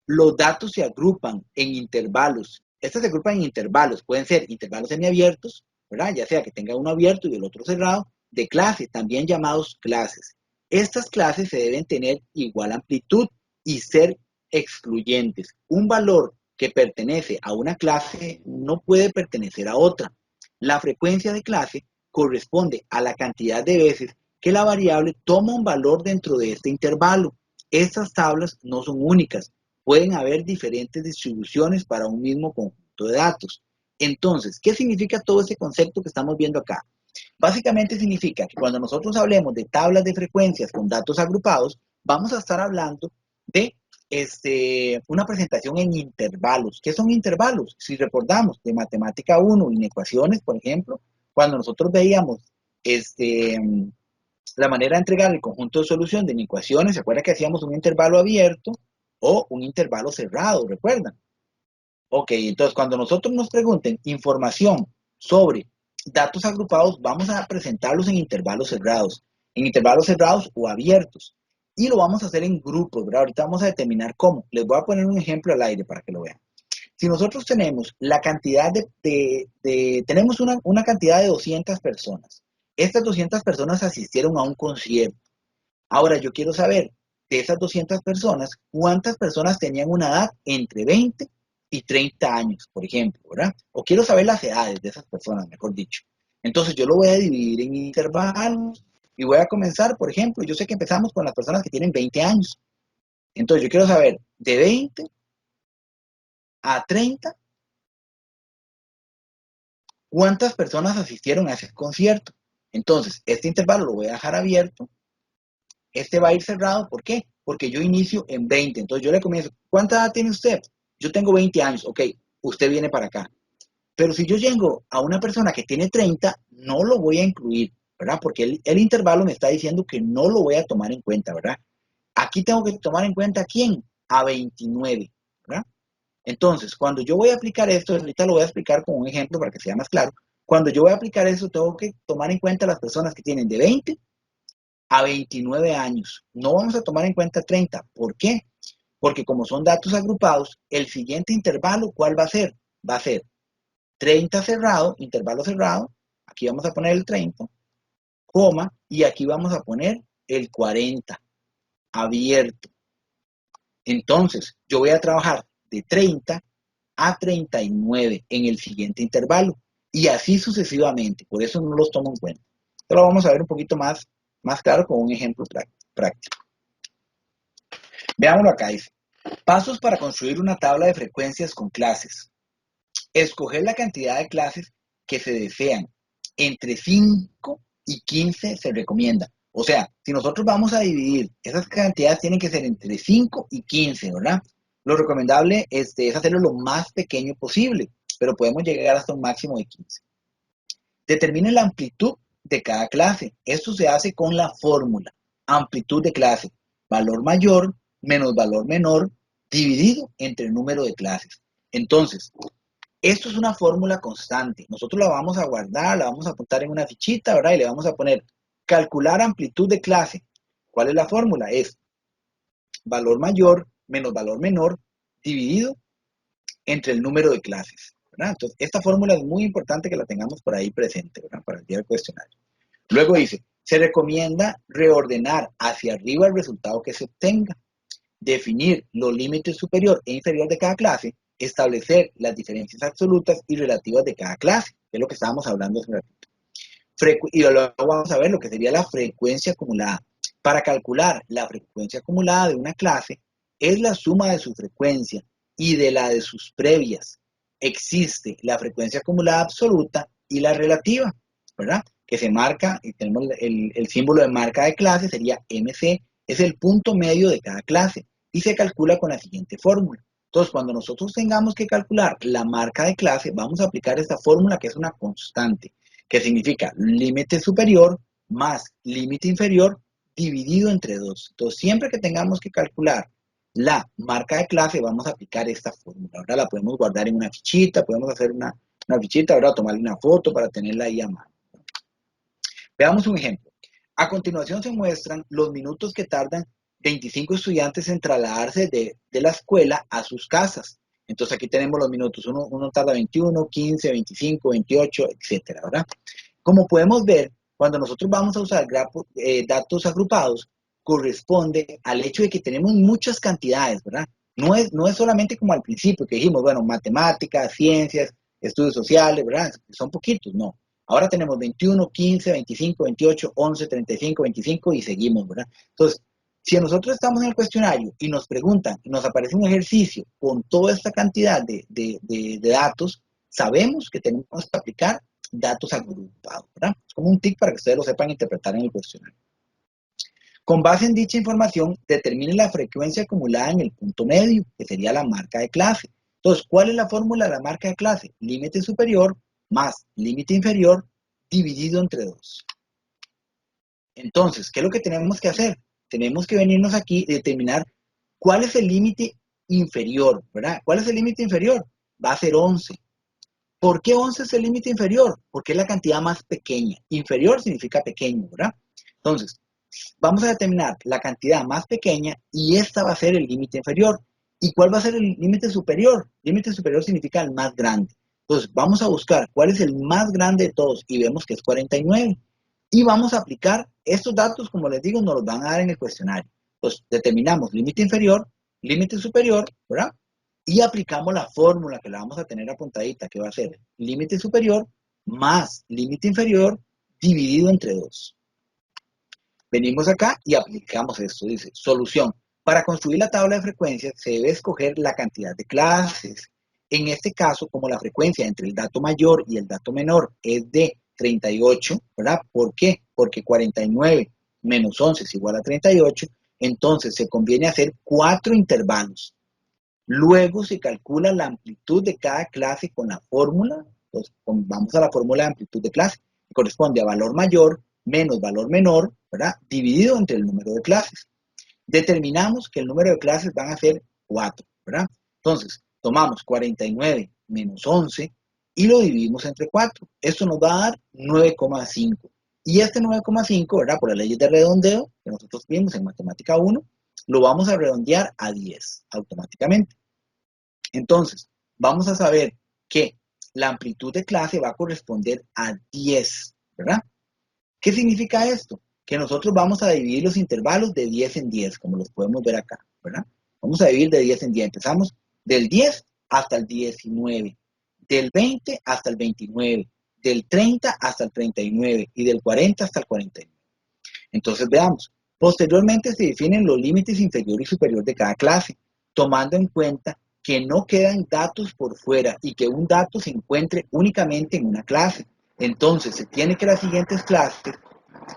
Los datos se agrupan en intervalos. Estos se agrupan en intervalos. Pueden ser intervalos semiabiertos, ¿verdad? Ya sea que tenga uno abierto y el otro cerrado, de clase, también llamados clases. Estas clases se deben tener igual amplitud y ser excluyentes. Un valor que pertenece a una clase no puede pertenecer a otra. La frecuencia de clase corresponde a la cantidad de veces que la variable toma un valor dentro de este intervalo. Estas tablas no son únicas. Pueden haber diferentes distribuciones para un mismo conjunto de datos. Entonces, ¿qué significa todo ese concepto que estamos viendo acá? Básicamente significa que cuando nosotros hablemos de tablas de frecuencias con datos agrupados, vamos a estar hablando de una presentación en intervalos. ¿Qué son intervalos? Si recordamos de matemática 1, en ecuaciones, por ejemplo, cuando nosotros veíamos la manera de entregar el conjunto de solución de ecuaciones, ¿se acuerdan que hacíamos un intervalo abierto o un intervalo cerrado? ¿Recuerdan? Ok, entonces cuando nosotros nos pregunten información sobre datos agrupados, vamos a presentarlos en intervalos cerrados o abiertos. Y lo vamos a hacer en grupos, ¿verdad? Ahorita vamos a determinar cómo. Les voy a poner un ejemplo al aire para que lo vean. Si nosotros tenemos la cantidad tenemos una cantidad de 200 personas. Estas 200 personas asistieron a un concierto. Ahora yo quiero saber, de esas 200 personas, ¿cuántas personas tenían una edad entre 20 y 30 años, por ejemplo, ¿verdad? O quiero saber las edades de esas personas, mejor dicho. Entonces yo lo voy a dividir en intervalos y voy a comenzar, por ejemplo, yo sé que empezamos con las personas que tienen 20 años. Entonces yo quiero saber de 20 a 30 cuántas personas asistieron a ese concierto. Entonces, este intervalo lo voy a dejar abierto. Este va a ir cerrado, ¿por qué? Porque yo inicio en 20. Entonces yo le comienzo, ¿cuánta edad tiene usted? Yo tengo 20 años, ok, usted viene para acá. Pero si yo llego a una persona que tiene 30, no lo voy a incluir, ¿verdad? Porque el intervalo me está diciendo que no lo voy a tomar en cuenta, ¿verdad? Aquí tengo que tomar en cuenta, ¿a quién? A 29, ¿verdad? Entonces, cuando yo voy a aplicar esto, ahorita lo voy a explicar con un ejemplo para que sea más claro. Cuando yo voy a aplicar eso, tengo que tomar en cuenta las personas que tienen de 20 a 29 años. No vamos a tomar en cuenta 30. ¿Por qué? Porque como son datos agrupados, el siguiente intervalo, ¿cuál va a ser? Va a ser 30 cerrado, intervalo cerrado, aquí vamos a poner el 30, coma, y aquí vamos a poner el 40, abierto. Entonces, yo voy a trabajar de 30 a 39 en el siguiente intervalo, y así sucesivamente, por eso no los tomo en cuenta. Esto lo vamos a ver un poquito más claro con un ejemplo práctico. Veámoslo acá, dice, pasos para construir una tabla de frecuencias con clases. Escoger la cantidad de clases que se desean. Entre 5 y 15 se recomienda. O sea, si nosotros vamos a dividir, esas cantidades tienen que ser entre 5 y 15, ¿verdad? Lo recomendable es hacerlo lo más pequeño posible, pero podemos llegar hasta un máximo de 15. Determine la amplitud de cada clase. Esto se hace con la fórmula. Amplitud de clase. Valor mayor menos valor menor dividido entre el número de clases. Entonces, esto es una fórmula constante. Nosotros la vamos a guardar, la vamos a apuntar en una fichita, ¿verdad? Y le vamos a poner calcular amplitud de clase. ¿Cuál es la fórmula? Es valor mayor menos valor menor dividido entre el número de clases, ¿verdad? Entonces, esta fórmula es muy importante que la tengamos por ahí presente, ¿verdad? Para el día del cuestionario. Luego dice, se recomienda reordenar hacia arriba el resultado que se obtenga, definir los límites superior e inferior de cada clase, establecer las diferencias absolutas y relativas de cada clase, que es lo que estábamos hablando hace un ratito. Y luego vamos a ver lo que sería la frecuencia acumulada. Para calcular la frecuencia acumulada de una clase, es la suma de su frecuencia y de la de sus previas. Existe la frecuencia acumulada absoluta y la relativa, ¿verdad? Que se marca, y tenemos el símbolo de marca de clase, sería MC, es el punto medio de cada clase, y se calcula con la siguiente fórmula. Entonces, cuando nosotros tengamos que calcular la marca de clase, vamos a aplicar esta fórmula que es una constante, que significa límite superior más límite inferior dividido entre 2. Entonces, siempre que tengamos que calcular la marca de clase, vamos a aplicar esta fórmula. Ahora la podemos guardar en una fichita, podemos hacer una fichita, ahora tomarle una foto para tenerla ahí a mano. Veamos un ejemplo. A continuación se muestran los minutos que tardan 25 estudiantes en trasladarse de la escuela a sus casas. Entonces aquí tenemos los minutos. Uno tarda 21, 15, 25, 28, etcétera, ¿verdad? Como podemos ver, cuando nosotros vamos a usar datos agrupados, corresponde al hecho de que tenemos muchas cantidades, ¿verdad? No es solamente como al principio que dijimos, bueno, matemáticas, ciencias, estudios sociales, ¿verdad? Son poquitos, no. Ahora tenemos 21, 15, 25, 28, 11, 35, 25 y seguimos, ¿verdad? Entonces, si nosotros estamos en el cuestionario y nos preguntan, y nos aparece un ejercicio con toda esta cantidad de datos, sabemos que tenemos que aplicar datos agrupados, ¿verdad? Es como un tic para que ustedes lo sepan interpretar en el cuestionario. Con base en dicha información, determine la frecuencia acumulada en el punto medio, que sería la marca de clase. Entonces, ¿cuál es la fórmula de la marca de clase? Límite superior más límite inferior dividido entre 2. Entonces, ¿qué es lo que tenemos que hacer? Tenemos que venirnos aquí y determinar cuál es el límite inferior, ¿verdad? ¿Cuál es el límite inferior? va a ser 11. ¿Por qué 11 es el límite inferior? Porque es la cantidad más pequeña. Inferior significa pequeño, ¿verdad? Entonces, vamos a determinar la cantidad más pequeña y esta va a ser el límite inferior. ¿Y cuál va a ser el límite superior? Límite superior significa el más grande. Entonces, vamos a buscar cuál es el más grande de todos y vemos que es 49. Y vamos a aplicar estos datos, como les digo, nos los van a dar en el cuestionario. Entonces, determinamos límite inferior, límite superior, ¿verdad? Y aplicamos la fórmula que la vamos a tener apuntadita, que va a ser límite superior más límite inferior dividido entre 2. Venimos acá y aplicamos esto. Dice, solución. Para construir la tabla de frecuencias se debe escoger la cantidad de clases. En este caso, como la frecuencia entre el dato mayor y el dato menor es de 38, ¿verdad? ¿Por qué? Porque 49 menos 11 es igual a 38, entonces se conviene hacer 4 intervalos. Luego se calcula la amplitud de cada clase con la fórmula. Entonces, vamos a la fórmula de amplitud de clase, que corresponde a valor mayor menos valor menor, ¿verdad? Dividido entre el número de clases. Determinamos que el número de clases van a ser 4, ¿verdad? Entonces, tomamos 49 menos 11 y lo dividimos entre 4. Esto nos va a dar 9,5. Y este 9,5, ¿verdad? Por las leyes de redondeo que nosotros vimos en Matemática 1, lo vamos a redondear a 10 automáticamente. Entonces, vamos a saber que la amplitud de clase va a corresponder a 10, ¿verdad? ¿Qué significa esto? Que nosotros vamos a dividir los intervalos de 10 en 10, como los podemos ver acá, ¿verdad? Vamos a dividir de 10 en 10. Empezamos del 10 hasta el 19, del 20 hasta el 29, del 30 hasta el 39 y del 40 hasta el 49. Entonces veamos. Posteriormente se definen los límites inferior y superior de cada clase, tomando en cuenta que no quedan datos por fuera y que un dato se encuentre únicamente en una clase. Entonces se tiene que las siguientes clases,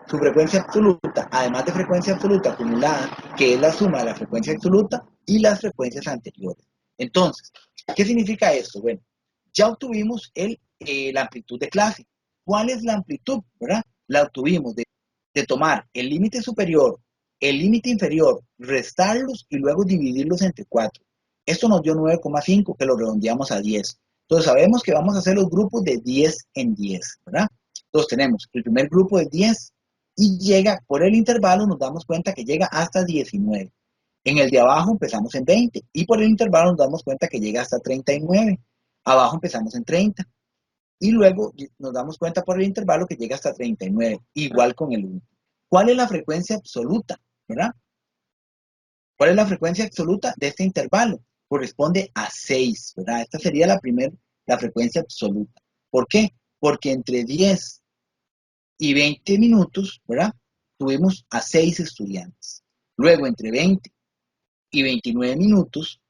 su frecuencia absoluta, además de frecuencia absoluta acumulada, que es la suma de la frecuencia absoluta y las frecuencias anteriores. Entonces, ¿qué significa esto? Bueno, ya obtuvimos la amplitud de clase. ¿Cuál es la amplitud? ¿Verdad? La obtuvimos de tomar el límite superior, el límite inferior, restarlos y luego dividirlos entre 4. Esto nos dio 9,5, que lo redondeamos a 10. Entonces sabemos que vamos a hacer los grupos de 10 en 10, ¿verdad? Entonces tenemos el primer grupo de 10 y llega, por el intervalo nos damos cuenta que llega hasta 19. En el de abajo empezamos en 20 y por el intervalo nos damos cuenta que llega hasta 39. Abajo empezamos en 30 y luego nos damos cuenta por el intervalo que llega hasta 39, igual con el 1. ¿Cuál es la frecuencia absoluta? ¿Verdad? ¿Cuál es la frecuencia absoluta de este intervalo? Corresponde a 6, ¿verdad? Esta sería la frecuencia absoluta. ¿Por qué? Porque entre 10 y 20 minutos, ¿verdad? Tuvimos a 6 estudiantes. Luego, entre 20 y 29 minutos,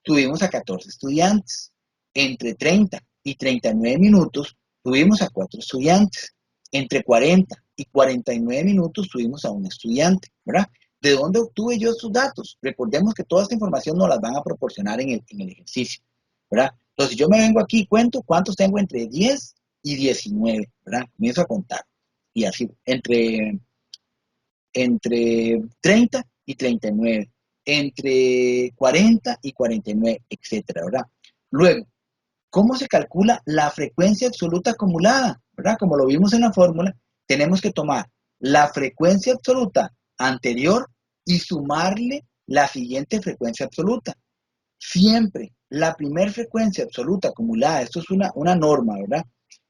tuvimos a 14 estudiantes. Entre 30 y 39 minutos, tuvimos a 4 estudiantes. Entre 40 y 49 minutos, tuvimos a un estudiante, ¿verdad? ¿De dónde obtuve yo estos datos? Recordemos que toda esta información nos las van a proporcionar en el ejercicio, ¿verdad? Entonces, yo me vengo aquí y cuento cuántos tengo entre 10 y 19, ¿verdad? Comienzo a contar. Y así, entre 30 y 39, entre 40 y 49, etcétera, ¿verdad? Luego, ¿cómo se calcula la frecuencia absoluta acumulada? ¿Verdad? Como lo vimos en la fórmula, tenemos que tomar la frecuencia absoluta anterior y sumarle la siguiente frecuencia absoluta. Siempre la primera frecuencia absoluta acumulada, esto es una norma, ¿verdad?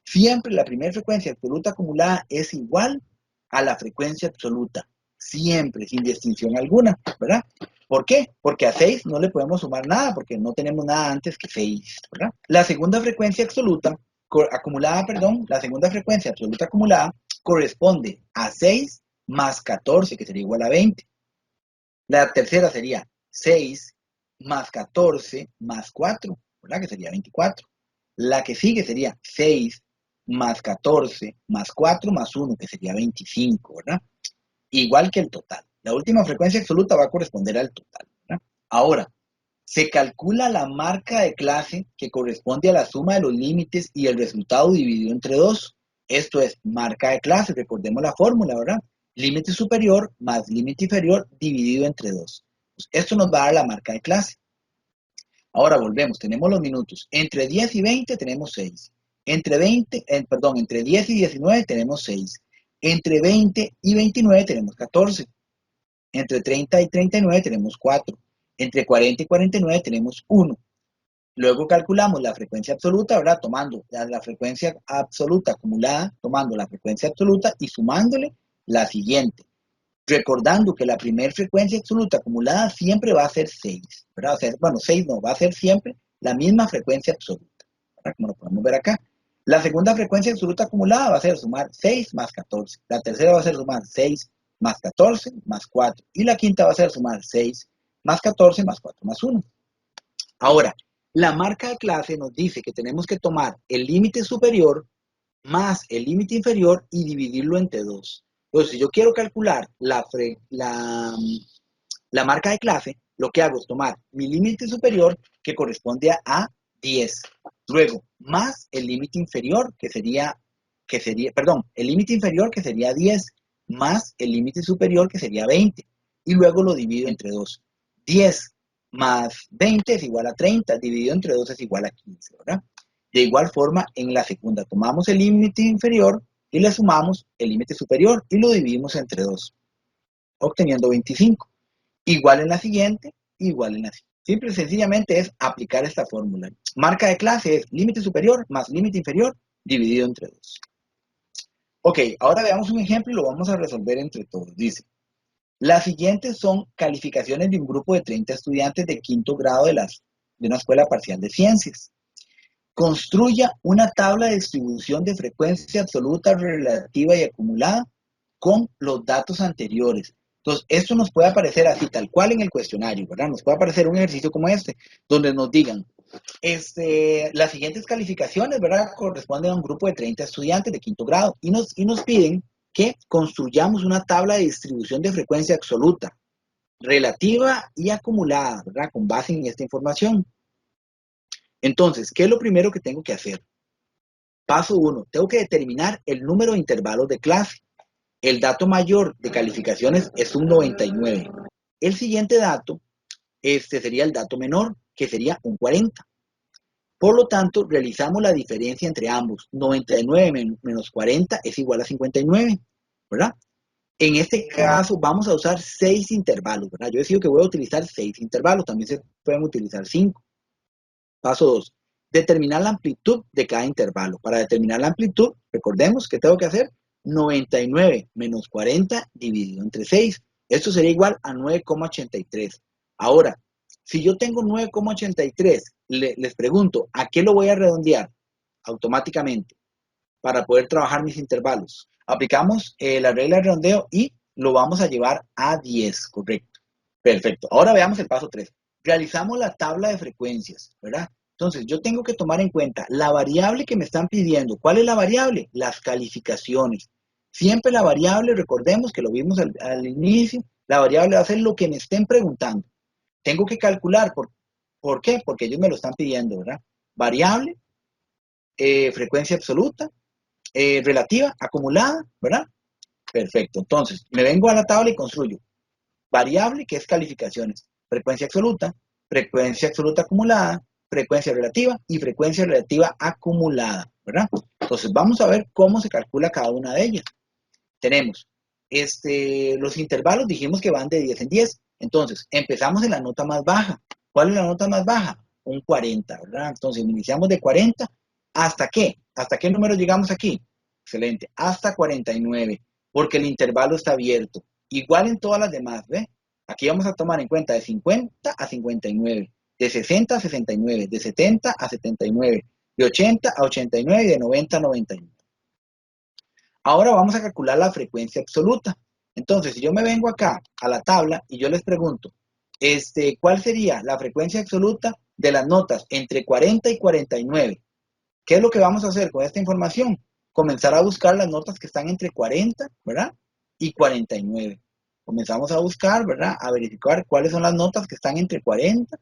Siempre la primera frecuencia absoluta acumulada es igual a la frecuencia absoluta. Siempre, sin distinción alguna, ¿verdad? ¿Por qué? Porque a 6 no le podemos sumar nada, porque no tenemos nada antes que 6, ¿verdad? La segunda frecuencia absoluta, acumulada, perdón, la segunda frecuencia absoluta acumulada corresponde a 6 más 14, que sería igual a 20. La tercera sería 6 más 14 más 4, ¿verdad? Que sería 24. La que sigue sería 6 más 14 más 4 más 1, que sería 25, ¿verdad? Igual que el total. La última frecuencia absoluta va a corresponder al total, ¿verdad? Ahora, se calcula la marca de clase que corresponde a la suma de los límites y el resultado dividido entre 2. Esto es marca de clase, recordemos la fórmula, ¿verdad? Límite superior más límite inferior dividido entre 2. Pues esto nos va a dar la marca de clase. Ahora volvemos, tenemos los minutos. Entre 10 y 20 tenemos 6. Entre 10 y 19 tenemos 6. Entre 20 y 29 tenemos 14. Entre 30 y 39 tenemos 4. Entre 40 y 49 tenemos 1. Luego calculamos la frecuencia absoluta, ¿verdad? Tomando la frecuencia absoluta acumulada, tomando la frecuencia absoluta y sumándole la siguiente. Recordando que la primera frecuencia absoluta acumulada siempre va a ser 6, ¿verdad? O sea, bueno, 6 no, va a ser siempre la misma frecuencia absoluta, ¿verdad? Como lo podemos ver acá. La segunda frecuencia absoluta acumulada va a ser sumar 6 más 14. La tercera va a ser sumar 6 más 14 más 4. Y la quinta va a ser sumar 6 más 14 más 4 más 1. Ahora, la marca de clase nos dice que tenemos que tomar el límite superior más el límite inferior y dividirlo entre 2. Entonces, si yo quiero calcular la marca de clase, lo que hago es tomar mi límite superior, que corresponde a 10. Luego, más el límite inferior, el límite inferior, que sería 10, más el límite superior, que sería 20. Y luego lo divido entre 2. 10 más 20 es igual a 30, dividido entre 2 es igual a 15, ¿verdad? De igual forma, en la segunda, tomamos el límite inferior y le sumamos el límite superior y lo dividimos entre 2, obteniendo 25. Igual en la siguiente, igual en la siguiente. Simple y sencillamente es aplicar esta fórmula. Marca de clase es límite superior más límite inferior dividido entre 2. Ok, ahora veamos un ejemplo y lo vamos a resolver entre todos. Dice, las siguientes son calificaciones de un grupo de 30 estudiantes de quinto grado de una escuela parcial de ciencias. Construya una tabla de distribución de frecuencia absoluta, relativa y acumulada con los datos anteriores. Entonces, esto nos puede aparecer así, tal cual en el cuestionario, ¿verdad? Nos puede aparecer un ejercicio como este, donde nos digan, las siguientes calificaciones, ¿verdad? Corresponden a un grupo de 30 estudiantes de quinto grado y nos piden que construyamos una tabla de distribución de frecuencia absoluta, relativa y acumulada, ¿verdad? Con base en esta información. Entonces, ¿qué es lo primero que tengo que hacer? Paso 1, tengo que determinar el número de intervalos de clase. El dato mayor de calificaciones es un 99. El siguiente dato, sería el dato menor, que sería un 40. Por lo tanto, realizamos la diferencia entre ambos. 99 menos 40 es igual a 59, ¿verdad? En este caso vamos a usar 6 intervalos, ¿verdad? Yo decido que voy a utilizar 6 intervalos, también se pueden utilizar 5. Paso 2, determinar la amplitud de cada intervalo. Para determinar la amplitud, recordemos que tengo que hacer 99 menos 40 dividido entre 6. Esto sería igual a 9,83. Ahora, si yo tengo 9,83, les pregunto, ¿a qué lo voy a redondear? Automáticamente, para poder trabajar mis intervalos. Aplicamos la regla de redondeo y lo vamos a llevar a 10, correcto. Perfecto. Ahora veamos el paso 3. Realizamos la tabla de frecuencias, ¿verdad? Entonces, yo tengo que tomar en cuenta la variable que me están pidiendo. ¿Cuál es la variable? Las calificaciones. Siempre la variable, recordemos que lo vimos al inicio, la variable va a ser lo que me estén preguntando. Tengo que calcular, ¿por qué? Porque ellos me lo están pidiendo, ¿verdad? Variable, frecuencia absoluta, relativa, acumulada, ¿verdad? Perfecto. Entonces, me vengo a la tabla y construyo variable, que es calificaciones, frecuencia absoluta acumulada, frecuencia relativa y frecuencia relativa acumulada, ¿verdad? Entonces, vamos a ver cómo se calcula cada una de ellas. Tenemos los intervalos, dijimos que van de 10 en 10. Entonces, empezamos en la nota más baja. ¿Cuál es la nota más baja? Un 40, ¿verdad? Entonces, iniciamos de 40. ¿Hasta qué? ¿Hasta qué número llegamos aquí? Excelente. Hasta 49, porque el intervalo está abierto. Igual en todas las demás, ¿ve? Aquí vamos a tomar en cuenta de 50 a 59, de 60 a 69, de 70 a 79, de 80 a 89 y de 90 a 91. Ahora vamos a calcular la frecuencia absoluta. Entonces, si yo me vengo acá a la tabla y yo les pregunto, ¿cuál sería la frecuencia absoluta de las notas entre 40 y 49? ¿Qué es lo que vamos a hacer con esta información? Comenzar a buscar las notas que están entre 40, ¿verdad? Y 49. Comenzamos a buscar, ¿verdad? A verificar cuáles son las notas que están entre 40.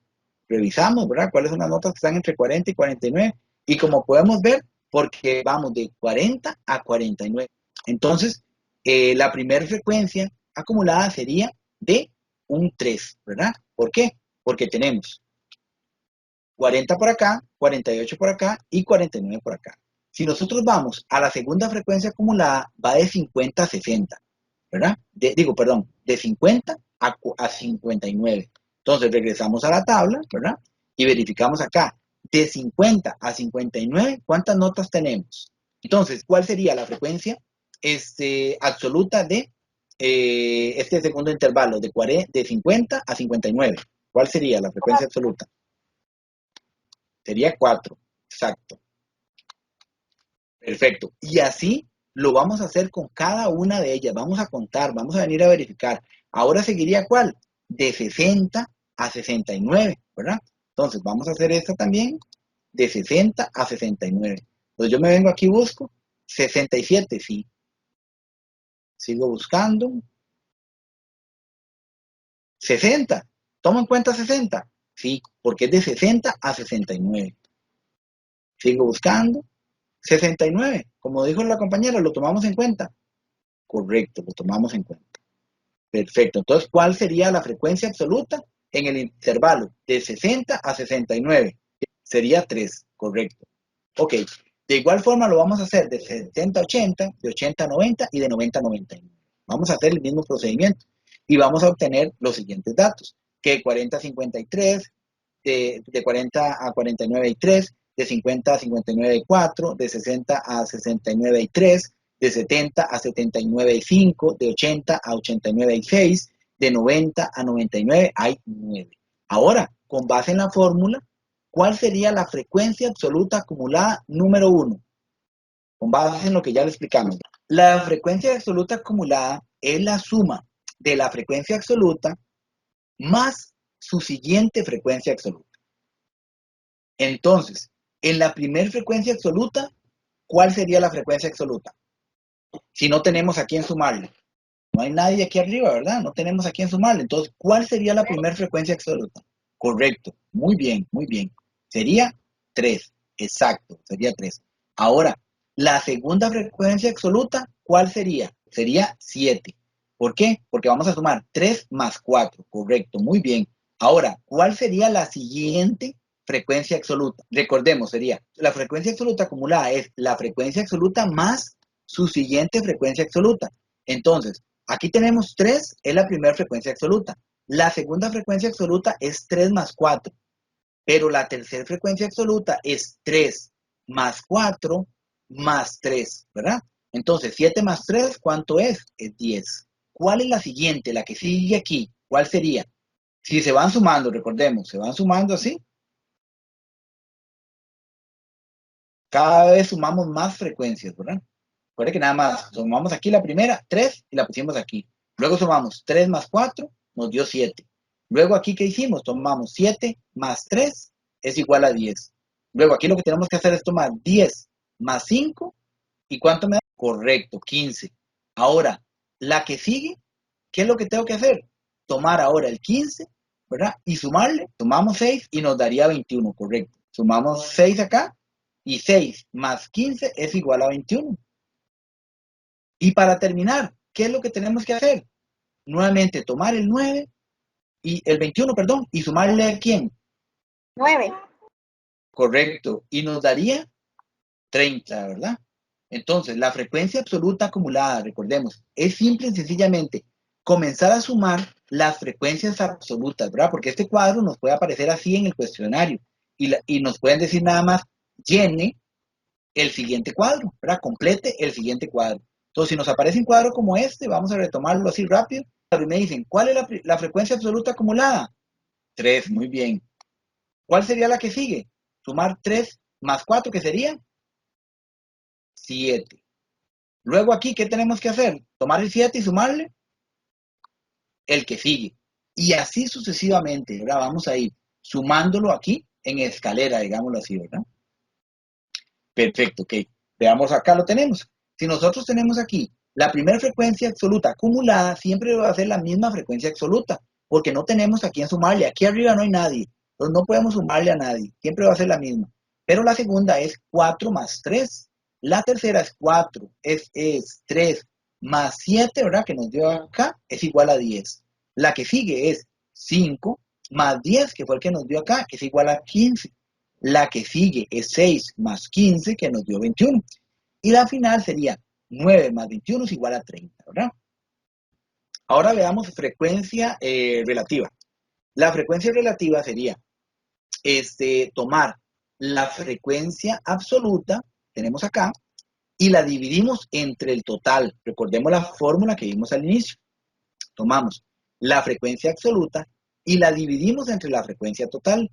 Revisamos, ¿verdad? Cuáles son las notas que están entre 40 y 49. Y como podemos ver, porque vamos de 40 a 49. Entonces, la primera frecuencia acumulada sería de un 3, ¿verdad? ¿Por qué? Porque tenemos 40 por acá, 48 por acá y 49 por acá. Si nosotros vamos a la segunda frecuencia acumulada, va de 50 a 60, ¿verdad? De 50 a 59. Entonces regresamos a la tabla, ¿verdad? Y verificamos acá. De 50 a 59, ¿cuántas notas tenemos? Entonces, ¿cuál sería la frecuencia absoluta de este segundo intervalo de 50 a 59? ¿Cuál sería la frecuencia absoluta? Sería 4, exacto. Perfecto. Y así lo vamos a hacer con cada una de ellas. Vamos a contar, vamos a venir a verificar. Ahora seguiría ¿cuál? De 60 a 69, ¿verdad? Entonces vamos a hacer esta también, de 60 a 69. Entonces yo me vengo aquí y busco 67, sí. Sigo buscando. 60. ¿Toma en cuenta 60? Sí, porque es de 60 a 69. Sigo buscando. 69. Como dijo la compañera, ¿lo tomamos en cuenta? Correcto, lo tomamos en cuenta. Perfecto. Entonces, ¿cuál sería la frecuencia absoluta en el intervalo de 60 a 69? Sería 3, correcto. Ok. De igual forma lo vamos a hacer de 70 a 80, de 80 a 90 y de 90 a 99. Vamos a hacer el mismo procedimiento y vamos a obtener los siguientes datos. Que 40 a 53, de 40 a 49 hay 3, de 50 a 59 hay 4, de 60 a 69 hay 3, de 70 a 79 hay 5, de 80 a 89 hay 6, de 90 a 99 hay 9. Ahora, con base en la fórmula, ¿cuál sería la frecuencia absoluta acumulada número 1? Con base en lo que ya le explicamos. La frecuencia absoluta acumulada es la suma de la frecuencia absoluta más su siguiente frecuencia absoluta. Entonces, en la primera frecuencia absoluta, ¿cuál sería la frecuencia absoluta? Si no tenemos a quién sumarle. No hay nadie aquí arriba, ¿verdad? No tenemos a quién sumarle. Entonces, ¿cuál sería la primera frecuencia absoluta? Correcto. Muy bien, muy bien. Sería 3. Exacto, sería 3. Ahora, la segunda frecuencia absoluta, ¿cuál sería? Sería 7. ¿Por qué? Porque vamos a sumar 3 más 4. Correcto, muy bien. Ahora, ¿cuál sería la siguiente frecuencia absoluta? Recordemos, sería la frecuencia absoluta acumulada es la frecuencia absoluta más su siguiente frecuencia absoluta. Entonces, aquí tenemos 3, es la primera frecuencia absoluta. La segunda frecuencia absoluta es 3 más 4. Pero la tercera frecuencia absoluta es 3 más 4 más 3, ¿verdad? Entonces, 7 más 3, ¿cuánto es? Es 10. ¿Cuál es la siguiente? La que sigue aquí. ¿Cuál sería? Si se van sumando, recordemos, se van sumando así. Cada vez sumamos más frecuencias, ¿verdad? Recuerden que nada más sumamos aquí la primera, 3, y la pusimos aquí. Luego sumamos 3 más 4, nos dio 7. Luego aquí, ¿qué hicimos? Tomamos 7 más 3 es igual a 10. Luego aquí lo que tenemos que hacer es tomar 10 más 5. ¿Y cuánto me da? Correcto, 15. Ahora, la que sigue, ¿qué es lo que tengo que hacer? Tomar ahora el 15, ¿verdad? Y sumarle, tomamos 6 y nos daría 21, correcto. Sumamos 6 acá y 6 más 15 es igual a 21. Y para terminar, ¿qué es lo que tenemos que hacer? Nuevamente tomar el 9 y el 21, perdón, y sumarle a ¿quién? 9. Correcto. Y nos daría 30, ¿verdad? Entonces, la frecuencia absoluta acumulada, recordemos, es simple y sencillamente comenzar a sumar las frecuencias absolutas, ¿verdad? Porque este cuadro nos puede aparecer así en el cuestionario y nos pueden decir nada más, llene el siguiente cuadro, ¿verdad? Complete el siguiente cuadro. Entonces, si nos aparece un cuadro como este, vamos a retomarlo así rápido. Y me dicen, ¿cuál es la frecuencia absoluta acumulada? 3, muy bien. ¿Cuál sería la que sigue? Sumar 3 más 4, ¿qué sería? 7. Luego aquí, ¿qué tenemos que hacer? Tomar el 7 y sumarle el que sigue. Y así sucesivamente, ¿verdad? Vamos a ir sumándolo aquí en escalera, digámoslo así, ¿verdad? Perfecto, ok. Veamos acá lo tenemos. Si nosotros tenemos aquí la primera frecuencia absoluta acumulada, siempre va a ser la misma frecuencia absoluta, porque no tenemos a quién sumarle. Aquí arriba no hay nadie, entonces no podemos sumarle a nadie. Siempre va a ser la misma. Pero la segunda es 4 más 3. La tercera es 4, es 3 más 7, ¿verdad? Que nos dio acá, es igual a 10. La que sigue es 5 más 10, que fue el que nos dio acá, que es igual a 15. La que sigue es 6 más 15, que nos dio 21. Y la final sería 9 más 21 es igual a 30, ¿verdad? Ahora veamos frecuencia relativa. La frecuencia relativa sería tomar la frecuencia absoluta, tenemos acá, y la dividimos entre el total. Recordemos la fórmula que vimos al inicio. Tomamos la frecuencia absoluta y la dividimos entre la frecuencia total.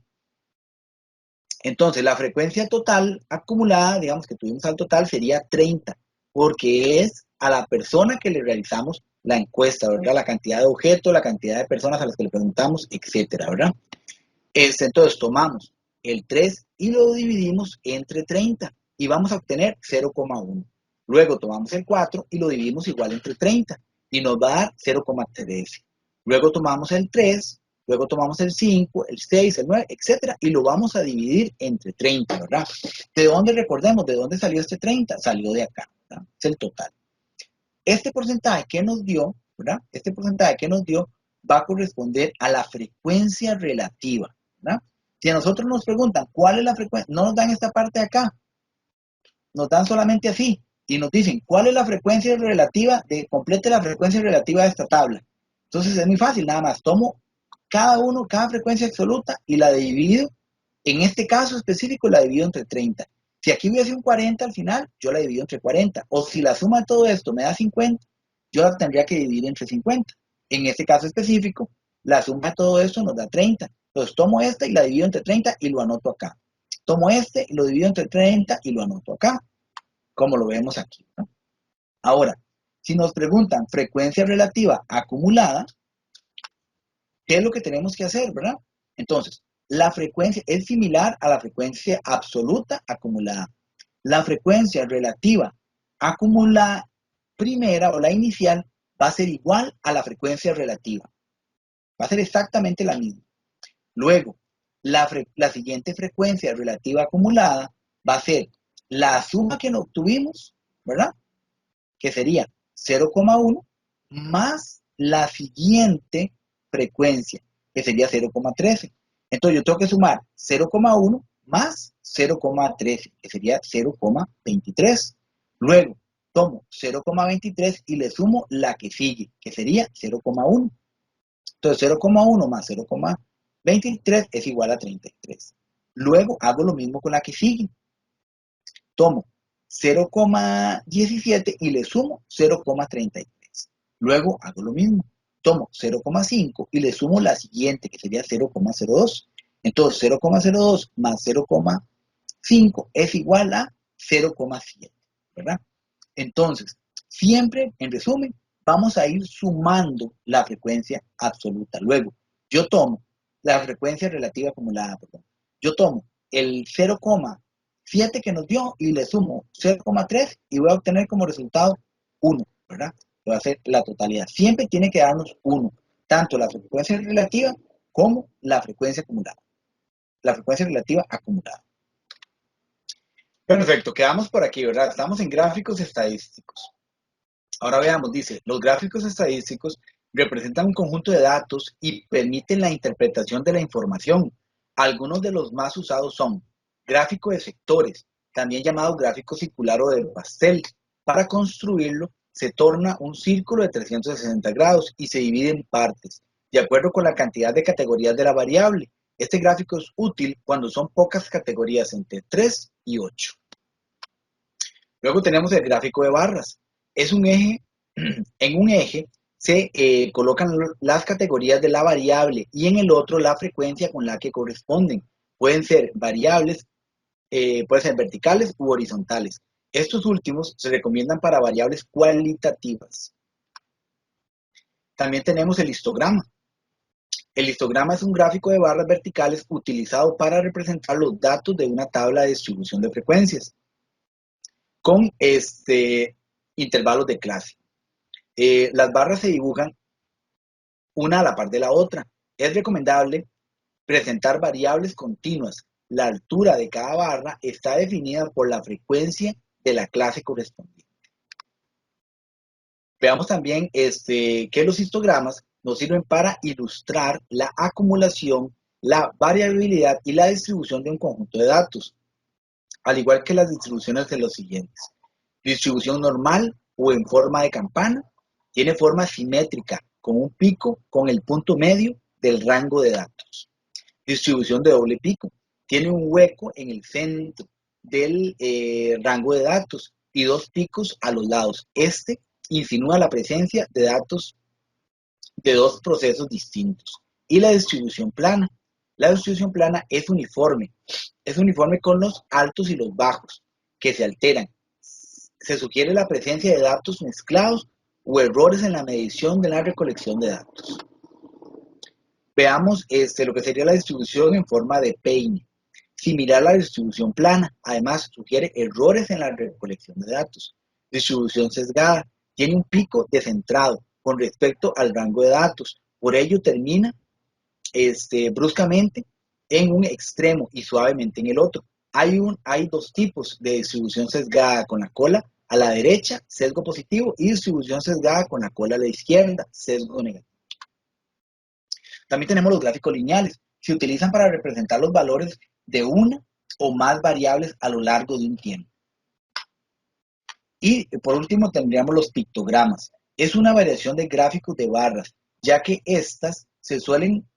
Entonces, la frecuencia total acumulada, digamos que tuvimos al total, sería 30, porque es a la persona que le realizamos la encuesta, ¿verdad? La cantidad de objetos, la cantidad de personas a las que le preguntamos, etcétera, ¿verdad? Entonces, tomamos el 3 y lo dividimos entre 30 y vamos a obtener 0,1. Luego tomamos el 4 y lo dividimos igual entre 30 y nos va a dar 0,13. Luego tomamos el 3, luego tomamos el 5, el 6, el 9, etcétera, y lo vamos a dividir entre 30, ¿verdad? ¿De dónde, recordemos, de dónde salió este 30? Salió de acá, ¿verdad? Es el total. Este porcentaje que nos dio, ¿verdad? Este porcentaje que nos dio va a corresponder a la frecuencia relativa, ¿verdad? Si a nosotros nos preguntan cuál es la frecuencia, no nos dan esta parte de acá, nos dan solamente así, y nos dicen cuál es la frecuencia relativa, complete la frecuencia relativa de esta tabla. Entonces es muy fácil, nada más tomo cada frecuencia absoluta y la divido, en este caso específico la divido entre 30. Si aquí hubiese un 40 al final, yo la divido entre 40. O si la suma de todo esto me da 50, yo la tendría que dividir entre 50. En este caso específico, la suma de todo esto nos da 30. Entonces tomo esta y la divido entre 30 y lo anoto acá. Tomo este y lo divido entre 30 y lo anoto acá, como lo vemos aquí, ¿no? Ahora, si nos preguntan frecuencia relativa acumulada, ¿qué es lo que tenemos que hacer, verdad? Entonces, la frecuencia es similar a la frecuencia absoluta acumulada. La frecuencia relativa acumulada primera o la inicial va a ser igual a la frecuencia relativa. Va a ser exactamente la misma. Luego, la siguiente frecuencia relativa acumulada va a ser la suma que obtuvimos, ¿verdad? Que sería 0,1 más la siguiente frecuencia, que sería 0,13. Entonces yo tengo que sumar 0,1 más 0,13, que sería 0,23. Luego tomo 0,23 y le sumo la que sigue, que sería 0,1. Entonces 0,1 más 0,23 es igual a 33. Luego hago lo mismo con la que sigue. Tomo 0,17 y le sumo 0,33. Luego hago lo mismo. Tomo 0,5 y le sumo la siguiente, que sería 0,02. Entonces 0,02 más 0,5 es igual a 0,7, ¿verdad? Entonces, siempre, en resumen, vamos a ir sumando la frecuencia absoluta. Luego, yo tomo la frecuencia relativa acumulada, perdón. Yo tomo el 0,7 que nos dio y le sumo 0,3 y voy a obtener como resultado 1, ¿verdad? Va a ser la totalidad. Siempre tiene que darnos 1, tanto la frecuencia relativa como la frecuencia acumulada. La frecuencia relativa acumulada. Perfecto, quedamos por aquí, ¿verdad? Estamos en gráficos estadísticos. Ahora veamos, dice, los gráficos estadísticos representan un conjunto de datos y permiten la interpretación de la información. Algunos de los más usados son gráfico de sectores, también llamado gráfico circular o del pastel. Para construirlo, se torna un círculo de 360 grados y se divide en partes, de acuerdo con la cantidad de categorías de la variable. Este gráfico es útil cuando son pocas categorías, entre 3 y 8. Luego tenemos el gráfico de barras. Es un eje, en un eje se colocan las categorías de la variable y en el otro la frecuencia con la que corresponden. Pueden ser variables, pueden ser verticales u horizontales. Estos últimos se recomiendan para variables cualitativas. También tenemos el histograma. El histograma es un gráfico de barras verticales utilizado para representar los datos de una tabla de distribución de frecuencias con intervalos de clase. Las barras se dibujan una a la par de la otra. Es recomendable presentar variables continuas. La altura de cada barra está definida por la frecuencia de la clase correspondiente. Veamos también que los histogramas nos sirven para ilustrar la acumulación la variabilidad y la distribución de un conjunto de datos, al igual que las distribuciones de los siguientes. Distribución normal o en forma de campana, tiene forma simétrica, con un pico con el punto medio del rango de datos. Distribución de doble pico, tiene un hueco en el centro del rango de datos y dos picos a los lados. Este insinúa la presencia de datos de dos procesos distintos. Y la distribución plana. La distribución plana es uniforme con los altos y los bajos, que se alteran. Se sugiere la presencia de datos mezclados o errores en la medición de la recolección de datos. Veamos lo que sería la distribución en forma de peine. Similar a la distribución plana, además sugiere errores en la recolección de datos. Distribución sesgada, tiene un pico descentrado con respecto al rango de datos, por ello termina bruscamente en un extremo y suavemente en el otro. Hay dos tipos de distribución sesgada con la cola a la derecha, sesgo positivo, y distribución sesgada con la cola a la izquierda, sesgo negativo. También tenemos los gráficos lineales. Se utilizan para representar los valores de una o más variables a lo largo de un tiempo. Y por último tendríamos los pictogramas. Es una variación de gráficos de barras, ya que estas se suelen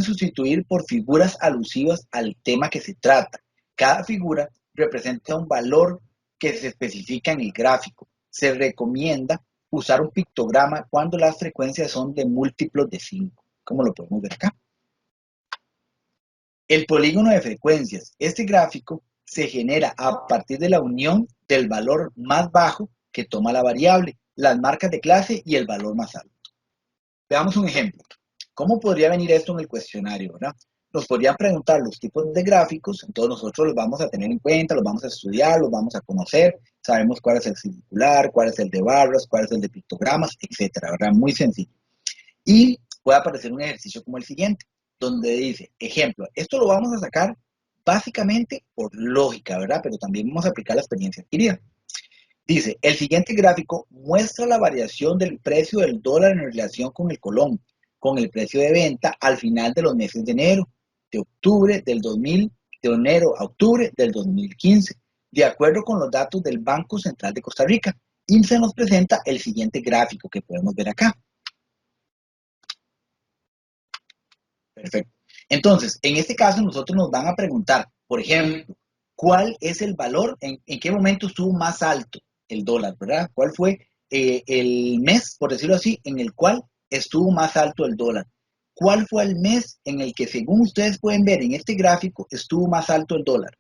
sustituir por figuras alusivas al tema que se trata. Cada figura representa un valor que se especifica en el gráfico. Se recomienda usar un pictograma cuando las frecuencias son de múltiplos de 5, como lo podemos ver acá. El polígono de frecuencias. Este gráfico se genera a partir de la unión del valor más bajo que toma la variable, las marcas de clase y el valor más alto. Veamos un ejemplo. ¿Cómo podría venir esto en el cuestionario, verdad? Nos podrían preguntar los tipos de gráficos, entonces nosotros los vamos a tener en cuenta, los vamos a estudiar, los vamos a conocer, sabemos cuál es el circular, cuál es el de barras, cuál es el de pictogramas, etcétera, ¿verdad? Muy sencillo. Y puede aparecer un ejercicio como el siguiente, donde dice, ejemplo, esto lo vamos a sacar básicamente por lógica, ¿verdad? Pero también vamos a aplicar la experiencia adquirida. Dice, el siguiente gráfico muestra la variación del precio del dólar en relación con el colón, con el precio de venta al final de los meses de enero, de octubre del 2000, de enero a octubre del 2015, de acuerdo con los datos del Banco Central de Costa Rica. Y se nos presenta el siguiente gráfico que podemos ver acá. Perfecto. Entonces, en este caso nosotros nos van a preguntar, por ejemplo, ¿cuál es el valor, en qué momento estuvo más alto el dólar, ¿verdad? ¿Cuál fue el mes, por decirlo así, en el cual estuvo más alto el dólar? ¿Cuál fue el mes en el que, según ustedes pueden ver en este gráfico, estuvo más alto el dólar?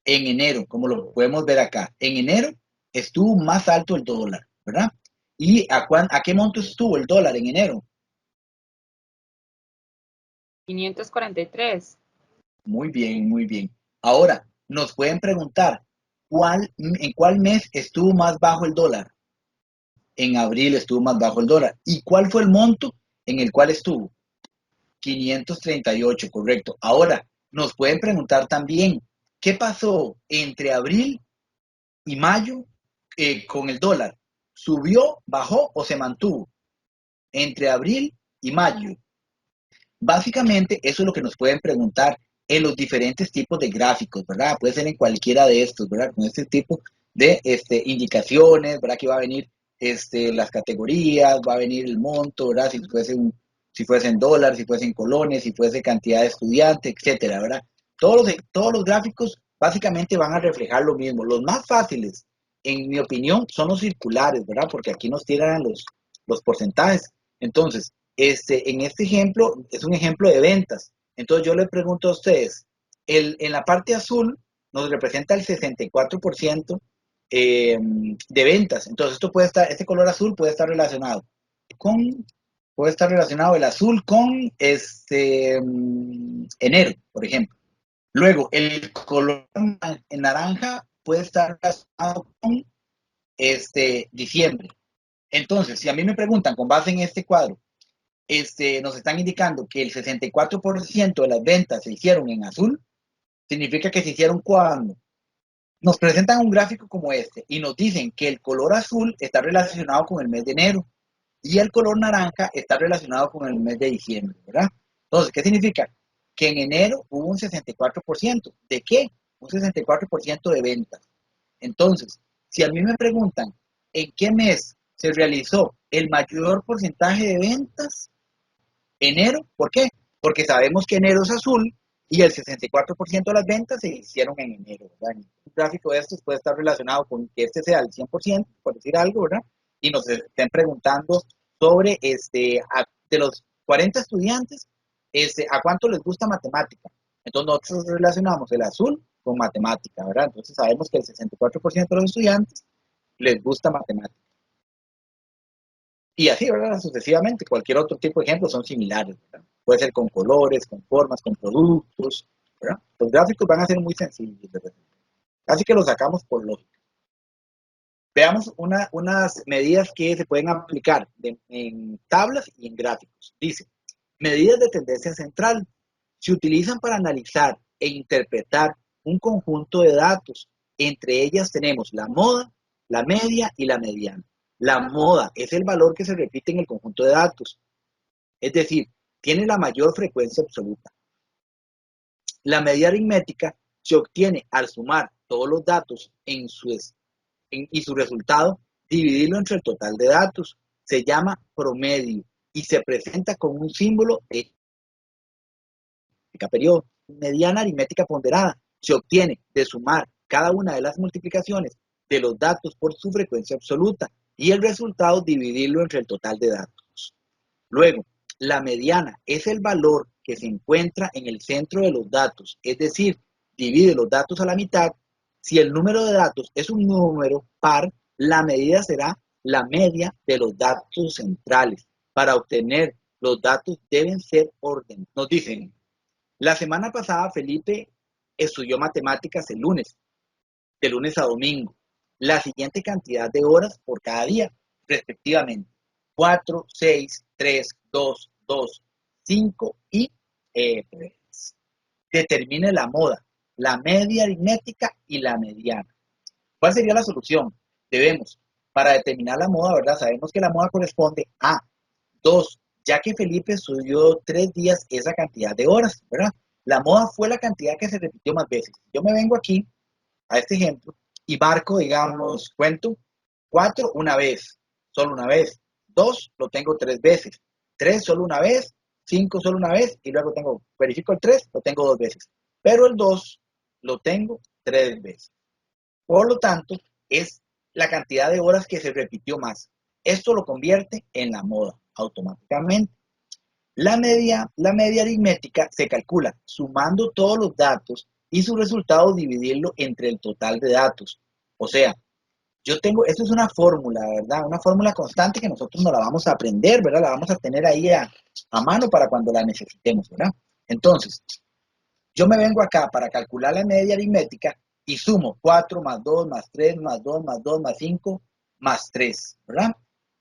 En enero, como lo podemos ver acá. En enero estuvo más alto el dólar, ¿verdad? ¿Y a qué monto estuvo el dólar en enero? 543. Muy bien, muy bien. Ahora, nos pueden preguntar, ¿en cuál mes estuvo más bajo el dólar? En abril estuvo más bajo el dólar. ¿Y cuál fue el monto en el cual estuvo? 538, correcto. Ahora, nos pueden preguntar también, ¿qué pasó entre abril y mayo con el dólar? ¿Subió, bajó o se mantuvo? Entre abril y mayo. Básicamente, eso es lo que nos pueden preguntar en los diferentes tipos de gráficos, ¿verdad? Puede ser en cualquiera de estos, ¿verdad? Con este tipo de indicaciones, ¿verdad? Que va a venir las categorías, va a venir el monto, ¿verdad? Si fuese en dólares, si fuese en colones, si fuese cantidad de estudiantes, etcétera, ¿verdad? Todos los gráficos básicamente van a reflejar lo mismo. Los más fáciles, en mi opinión, son los circulares, ¿verdad? Porque aquí nos tiran los porcentajes. Entonces, en este ejemplo, es un ejemplo de ventas. Entonces yo les pregunto a ustedes, en la parte azul nos representa el 64% de ventas. Entonces este color azul puede estar relacionado el azul con enero, por ejemplo. Luego, el color naranja puede estar relacionado con diciembre. Entonces, si a mí me preguntan con base en este cuadro, nos están indicando que el 64% de las ventas se hicieron en azul, significa que se hicieron cuando nos presentan un gráfico como este y nos dicen que el color azul está relacionado con el mes de enero y el color naranja está relacionado con el mes de diciembre, ¿verdad? Entonces, ¿qué significa? que en enero hubo un 64%. ¿De qué? Un 64% de ventas. Entonces, si a mí me preguntan en qué mes se realizó el mayor porcentaje de ventas, enero. ¿Por qué? Porque sabemos que enero es azul y el 64% de las ventas se hicieron en enero, ¿verdad? Un gráfico de estos puede estar relacionado con que este sea el 100%, por decir algo, ¿verdad? Y nos estén preguntando sobre, de los 40 estudiantes, ¿a cuánto les gusta matemática? Entonces nosotros relacionamos el azul con matemática, ¿verdad? Entonces sabemos que el 64% de los estudiantes les gusta matemática. Y así, ¿verdad? Sucesivamente, cualquier otro tipo de ejemplos son similares, ¿verdad? Puede ser con colores, con formas, con productos, ¿verdad? Los gráficos van a ser muy sencillos de resolver. Así que los sacamos por lógica. Veamos unas medidas que se pueden aplicar en tablas y en gráficos. Dice, medidas de tendencia central se utilizan para analizar e interpretar un conjunto de datos. Entre ellas tenemos la moda, la media y la mediana. La moda es el valor que se repite en el conjunto de datos, es decir, tiene la mayor frecuencia absoluta. La media aritmética se obtiene al sumar todos los datos y su resultado, dividirlo entre el total de datos. Se llama promedio y se presenta con un símbolo de periodo. Mediana aritmética ponderada se obtiene de sumar cada una de las multiplicaciones de los datos por su frecuencia absoluta y el resultado dividirlo entre el total de datos. Luego, la mediana es el valor que se encuentra en el centro de los datos, es decir, divide los datos a la mitad. Si el número de datos es un número par, la medida será la media de los datos centrales. Para obtener los datos deben ser ordenados. Nos dicen, la semana pasada Felipe estudió matemáticas de lunes a domingo, la siguiente cantidad de horas por cada día, respectivamente. 4, 6, 3, 2, 2, 5 y 3. Determine la moda, la media aritmética y la mediana. ¿Cuál sería la solución? Debemos, para determinar la moda, ¿verdad? Sabemos que la moda corresponde a 2, ya que Felipe estudió 3 días esa cantidad de horas, ¿verdad? La moda fue la cantidad que se repitió más veces. Yo me vengo aquí a este ejemplo y marco, digamos, cuento 4 una vez, solo una vez. 2 lo tengo 3 veces. 3 solo una vez. 5 solo una vez. Y luego verifico el 3, lo tengo 2 veces. Pero el 2 lo tengo 3 veces. Por lo tanto, es la cantidad de horas que se repitió más. Esto lo convierte en la moda automáticamente. La media aritmética se calcula sumando todos los datos y su resultado dividirlo entre el total de datos. O sea, esto es una fórmula, ¿verdad? Una fórmula constante que nosotros no la vamos a aprender, ¿verdad? La vamos a tener ahí a mano para cuando la necesitemos, ¿verdad? Entonces, yo me vengo acá para calcular la media aritmética y sumo 4 más 2 más 3 más 2 más 2 más 5 más 3, ¿verdad?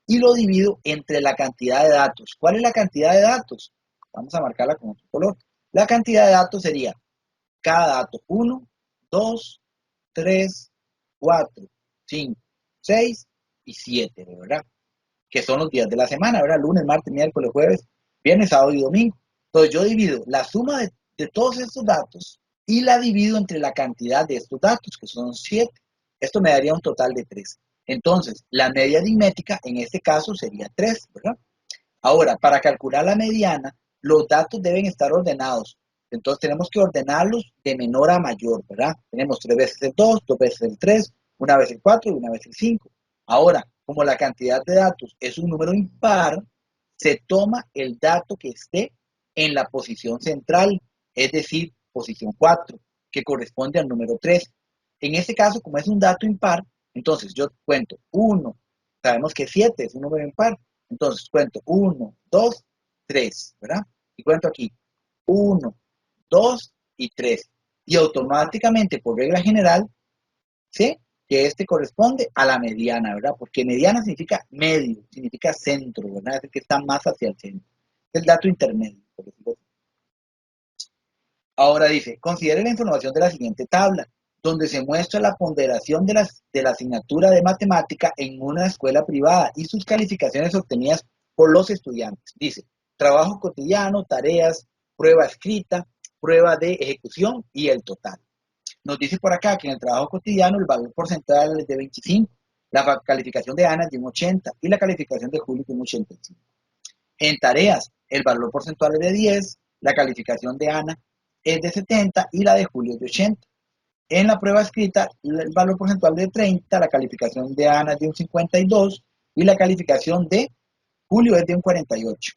Y lo divido entre la cantidad de datos. ¿Cuál es la cantidad de datos? Vamos a marcarla con otro color. La cantidad de datos sería cada dato 1, 2, 3, 4, 5, 6 y 7, ¿verdad? Que son los días de la semana, ¿verdad? Lunes, martes, miércoles, jueves, viernes, sábado y domingo. Entonces yo divido la suma de todos estos datos y la divido entre la cantidad de estos datos, que son 7. Esto me daría un total de 3. Entonces, la media aritmética en este caso sería 3, ¿verdad? Ahora, para calcular la mediana, los datos deben estar ordenados. Entonces tenemos que ordenarlos de menor a mayor, ¿verdad? Tenemos 3 veces el 2, 2 veces el 3, una vez el 4 y una vez el 5. Ahora, como la cantidad de datos es un número impar, se toma el dato que esté en la posición central, es decir, posición 4, que corresponde al número 3. En este caso, como es un dato impar, entonces yo cuento 1, sabemos que 7 es un número impar, entonces cuento 1, 2, 3, ¿verdad? Y cuento aquí 1, 2 y 3. Y automáticamente, por regla general, sé que este corresponde a la mediana, ¿verdad? Porque mediana significa medio, significa centro, ¿verdad? Es el que está más hacia el centro. Es el dato intermedio, por decirlo así. Ahora dice, considere la información de la siguiente tabla, donde se muestra la ponderación de la asignatura de matemática en una escuela privada y sus calificaciones obtenidas por los estudiantes. Dice, trabajo cotidiano, tareas, prueba escrita, prueba de ejecución y el total. Nos dice por acá que en el trabajo cotidiano el valor porcentual es de 25, la calificación de Ana es de un 80 y la calificación de Julio es de un 85. En tareas, el valor porcentual es de 10, la calificación de Ana es de 70 y la de Julio es de 80. En la prueba escrita, el valor porcentual es de 30, la calificación de Ana es de un 52 y la calificación de Julio es de un 48.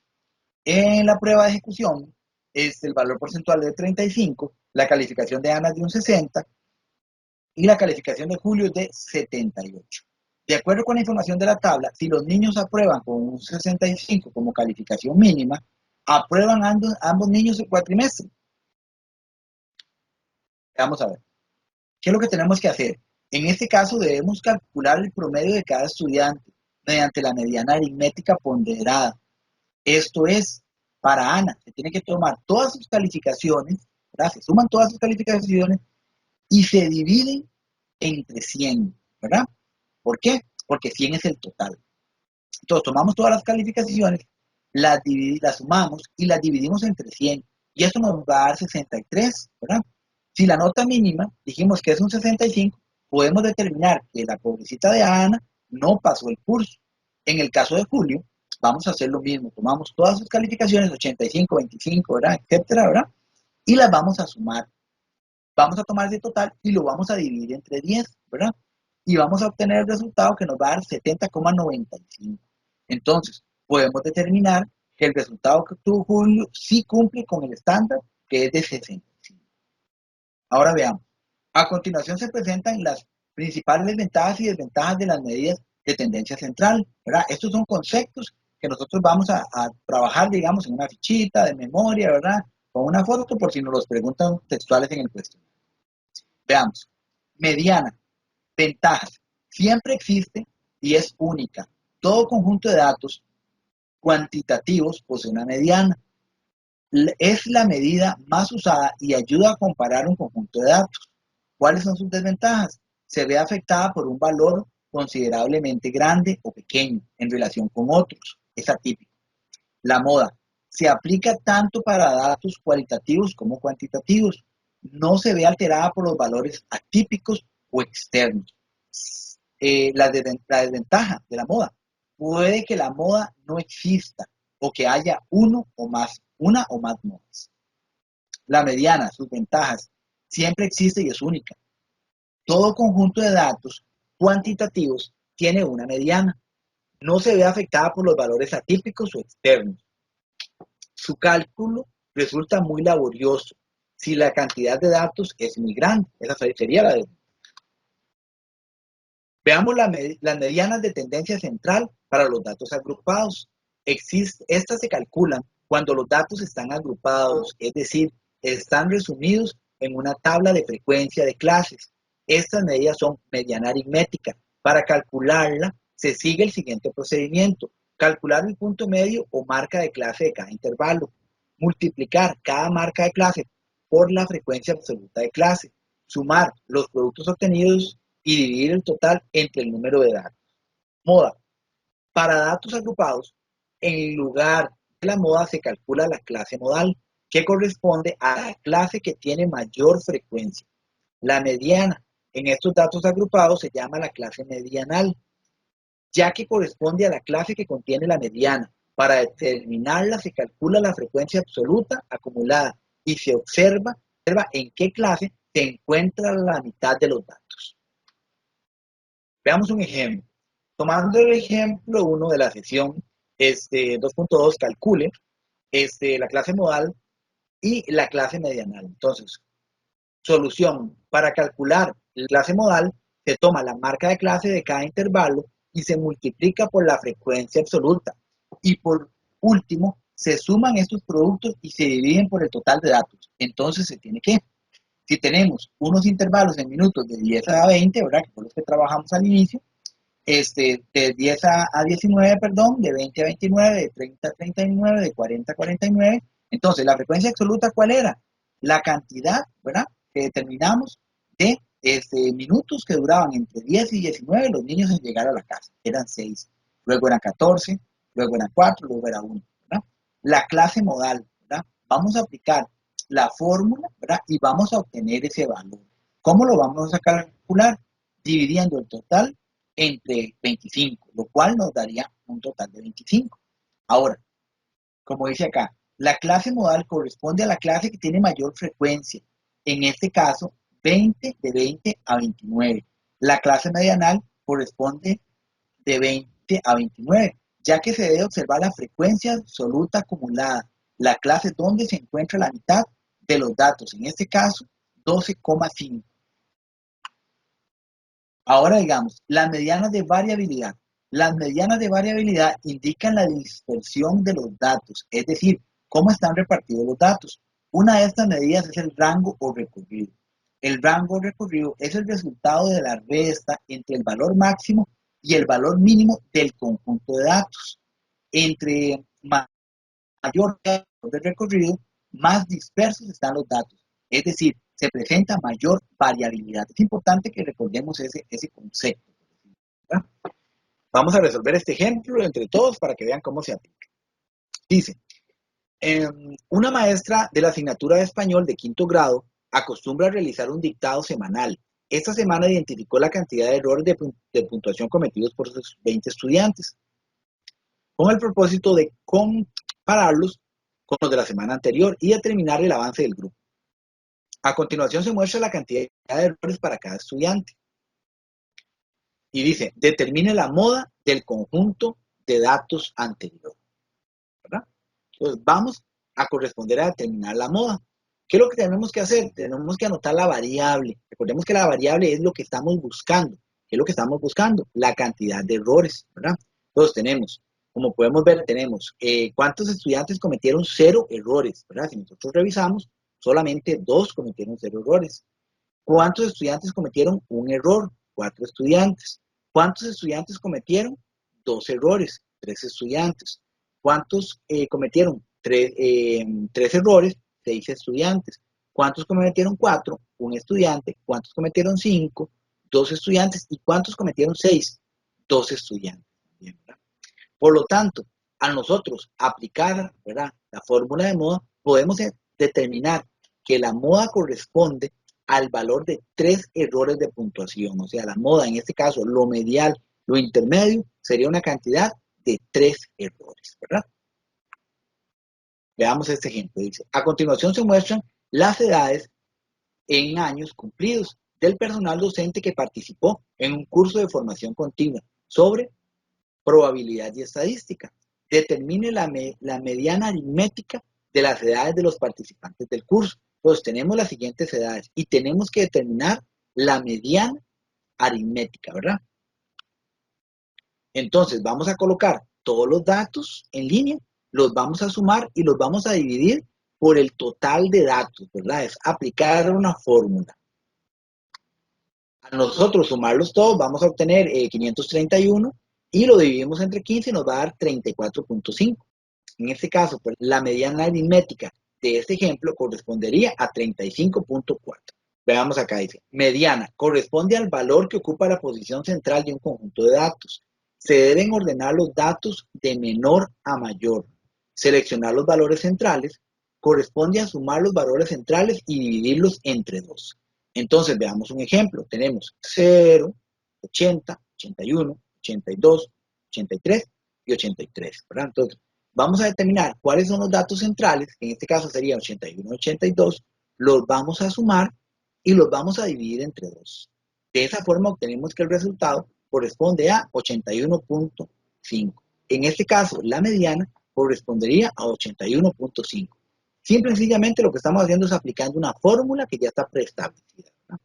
En la prueba de ejecución, el valor porcentual es de 35, la calificación de Ana es de un 60 y la calificación de Julio es de 78. De acuerdo con la información de la tabla, si los niños aprueban con un 65 como calificación mínima, aprueban ambos niños el cuatrimestre. Vamos a ver. ¿Qué es lo que tenemos que hacer? En este caso debemos calcular el promedio de cada estudiante mediante la mediana aritmética ponderada. Esto es, para Ana, se tiene que tomar todas sus calificaciones, ¿verdad? Se suman todas sus calificaciones y se dividen entre 100, ¿verdad? ¿Por qué? Porque 100 es el total. Entonces tomamos todas las calificaciones, las sumamos y las dividimos entre 100. Y esto nos va a dar 63, ¿verdad? Si la nota mínima dijimos que es un 65, podemos determinar que la pobrecita de Ana no pasó el curso. En el caso de Julio, vamos a hacer lo mismo. Tomamos todas sus calificaciones, 85, 25, ¿verdad? Etcétera, ¿verdad? Y las vamos a sumar. Vamos a tomar ese total y lo vamos a dividir entre 10, ¿verdad? Y vamos a obtener el resultado que nos va a dar 70,95. Entonces, podemos determinar que el resultado que obtuvo Julio sí cumple con el estándar, que es de 65. Ahora veamos. A continuación se presentan las principales ventajas y desventajas de las medidas de tendencia central, ¿verdad? Estos son conceptos que nosotros vamos a trabajar, digamos, en una fichita de memoria, ¿verdad? Con una foto por si nos los preguntan textuales en el cuestionario. Veamos. Mediana. Ventajas. Siempre existe y es única. Todo conjunto de datos cuantitativos posee una mediana. Es la medida más usada y ayuda a comparar un conjunto de datos. ¿Cuáles son sus desventajas? Se ve afectada por un valor considerablemente grande o pequeño en relación con otros. Es atípico. La moda. Se aplica tanto para datos cualitativos como cuantitativos. No se ve alterada por los valores atípicos o externos. La desventaja de la moda. Puede que la moda no exista o que haya una o más modas. La mediana, sus ventajas, siempre existe y es única. Todo conjunto de datos cuantitativos tiene una mediana. No se ve afectada por los valores atípicos o externos. Su cálculo resulta muy laborioso si la cantidad de datos es muy grande. Esa sería la desventaja. Veamos las medianas de tendencia central para los datos agrupados. Estas se calculan cuando los datos están agrupados, es decir, están resumidos en una tabla de frecuencia de clases. Estas medidas son mediana aritmética. Para calcularla, se sigue el siguiente procedimiento. Calcular el punto medio o marca de clase de cada intervalo. Multiplicar cada marca de clase por la frecuencia absoluta de clase. Sumar los productos obtenidos y dividir el total entre el número de datos. Moda. Para datos agrupados, en lugar de la moda se calcula la clase modal, que corresponde a la clase que tiene mayor frecuencia. La mediana en estos datos agrupados se llama la clase medianal, ya que corresponde a la clase que contiene la mediana. Para determinarla se calcula la frecuencia absoluta acumulada y se observa en qué clase se encuentra la mitad de los datos. Veamos un ejemplo. Tomando el ejemplo 1 de la sesión 2.2, calcule la clase modal y la clase medianal. Entonces, solución. Para calcular la clase modal, se toma la marca de clase de cada intervalo y se multiplica por la frecuencia absoluta. Y por último, se suman estos productos y se dividen por el total de datos. Entonces, se tiene que, si tenemos unos intervalos en minutos de 10 a 20, ¿verdad? Que fue los que trabajamos al inicio, de 10 a 19, perdón, de 20 a 29, de 30 a 39, de 40 a 49. Entonces, la frecuencia absoluta, ¿cuál era? La cantidad, ¿verdad? Que determinamos de minutos que duraban entre 10 y 19 los niños en llegar a la casa. Eran 6, luego eran 14, luego eran 4, luego era 1, ¿verdad? La clase modal, ¿verdad? Vamos a aplicar la fórmula, ¿verdad? Y vamos a obtener ese valor. ¿Cómo lo vamos a calcular? Dividiendo el total entre 25, lo cual nos daría un total de 25. Ahora, como dice acá, la clase modal corresponde a la clase que tiene mayor frecuencia. En este caso, 20 de 20 a 29. La clase medianal corresponde de 20 a 29, ya que se debe observar la frecuencia absoluta acumulada, la clase donde se encuentra la mitad de los datos, en este caso 12,5. Ahora digamos, las medianas de variabilidad. Las medianas de variabilidad indican la dispersión de los datos, es decir, cómo están repartidos los datos. Una de estas medidas es el rango o recorrido. El rango o recorrido es el resultado de la resta entre el valor máximo y el valor mínimo del conjunto de datos. Entre mayor de recorrido, más dispersos están los datos. Es decir, se presenta mayor variabilidad. Es importante que recordemos ese concepto. ¿Verdad? Vamos a resolver este ejemplo entre todos para que vean cómo se aplica. Dice, una maestra de la asignatura de español de quinto grado acostumbra a realizar un dictado semanal. Esta semana identificó la cantidad de errores de puntuación cometidos por sus 20 estudiantes, con el propósito de compararlos con los de la semana anterior y determinar el avance del grupo. A continuación se muestra la cantidad de errores para cada estudiante. Y dice, determine la moda del conjunto de datos anterior. ¿Verdad? Entonces vamos a corresponder a determinar la moda. ¿Qué es lo que tenemos que hacer? Tenemos que anotar la variable. Recordemos que la variable es lo que estamos buscando. ¿Qué es lo que estamos buscando? La cantidad de errores, ¿verdad? Entonces tenemos, como podemos ver, tenemos cuántos estudiantes cometieron 0 errores, ¿verdad? Si nosotros revisamos, solamente 2 cometieron 0 errores. ¿Cuántos estudiantes cometieron un error? 4 estudiantes. ¿Cuántos estudiantes cometieron 2 errores? 3 estudiantes. ¿Cuántos cometieron 3 errores? 6 estudiantes. ¿Cuántos cometieron 4? Un estudiante. ¿Cuántos cometieron 5? 2 estudiantes. ¿Y cuántos cometieron 6? 2 estudiantes. Bien, ¿verdad? Por lo tanto, a nosotros aplicar, ¿verdad?, la fórmula de moda, podemos determinar que la moda corresponde al valor de 3 errores de puntuación. O sea, la moda, en este caso, lo medial, lo intermedio, sería una cantidad de 3 errores, ¿verdad? Veamos este ejemplo. Dice, a continuación se muestran las edades en años cumplidos del personal docente que participó en un curso de formación continua sobre probabilidad y estadística. Determine la mediana aritmética de las edades de los participantes del curso. Entonces tenemos las siguientes edades y tenemos que determinar la mediana aritmética, ¿verdad? Entonces vamos a colocar todos los datos en línea, los vamos a sumar y los vamos a dividir por el total de datos, ¿verdad? Es aplicar una fórmula. A nosotros sumarlos todos vamos a obtener 531 y lo dividimos entre 15 y nos va a dar 34.5. En este caso, pues, la mediana aritmética de este ejemplo correspondería a 35.4. Veamos acá, dice, mediana corresponde al valor que ocupa la posición central de un conjunto de datos. Se deben ordenar los datos de menor a mayor. Seleccionar los valores centrales corresponde a sumar los valores centrales y dividirlos entre 2. Entonces, veamos un ejemplo. Tenemos 0, 80, 81, 82, 83 y 83, ¿verdad? Entonces, vamos a determinar cuáles son los datos centrales, que en este caso serían 81 y 82, los vamos a sumar y los vamos a dividir entre 2. De esa forma obtenemos que el resultado corresponde a 81.5. En este caso, la mediana correspondería a 81.5. Simple y sencillamente lo que estamos haciendo es aplicando una fórmula que ya está preestablecida, ¿verdad?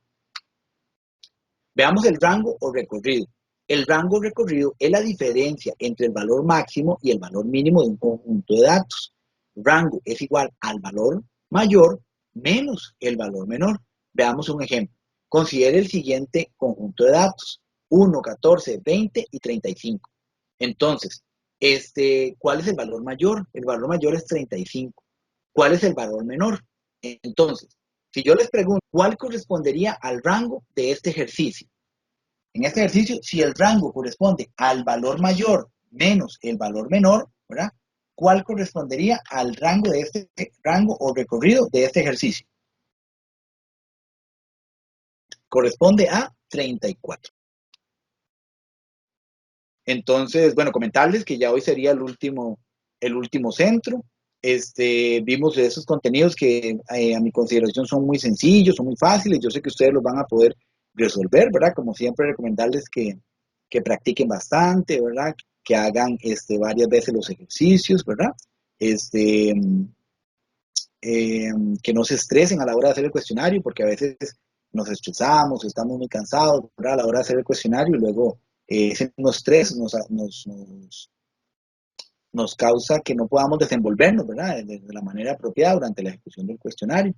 Veamos el rango o recorrido. El rango o recorrido es la diferencia entre el valor máximo y el valor mínimo de un conjunto de datos. Rango es igual al valor mayor menos el valor menor. Veamos un ejemplo. Considere el siguiente conjunto de datos: 1, 14, 20 y 35. Entonces, ¿cuál es el valor mayor? El valor mayor es 35. ¿Cuál es el valor menor? Entonces, si yo les pregunto, ¿cuál correspondería al rango de este ejercicio? En este ejercicio, si el rango corresponde al valor mayor menos el valor menor, ¿verdad? ¿cuál correspondería al rango de este rango o recorrido de este ejercicio? Corresponde a 34. Entonces, bueno, comentarles que ya hoy sería el último centro. Vimos esos contenidos que a mi consideración son muy sencillos, son muy fáciles. Yo sé que ustedes los van a poder resolver, ¿verdad? Como siempre, recomendarles que practiquen bastante, ¿verdad? Que hagan varias veces los ejercicios, ¿verdad? Este, que no se estresen a la hora de hacer el cuestionario, porque a veces nos estresamos, estamos muy cansados, ¿verdad? A la hora de hacer el cuestionario y luego ese estrés nos causa que no podamos desenvolvernos, ¿verdad? De la manera apropiada durante la ejecución del cuestionario.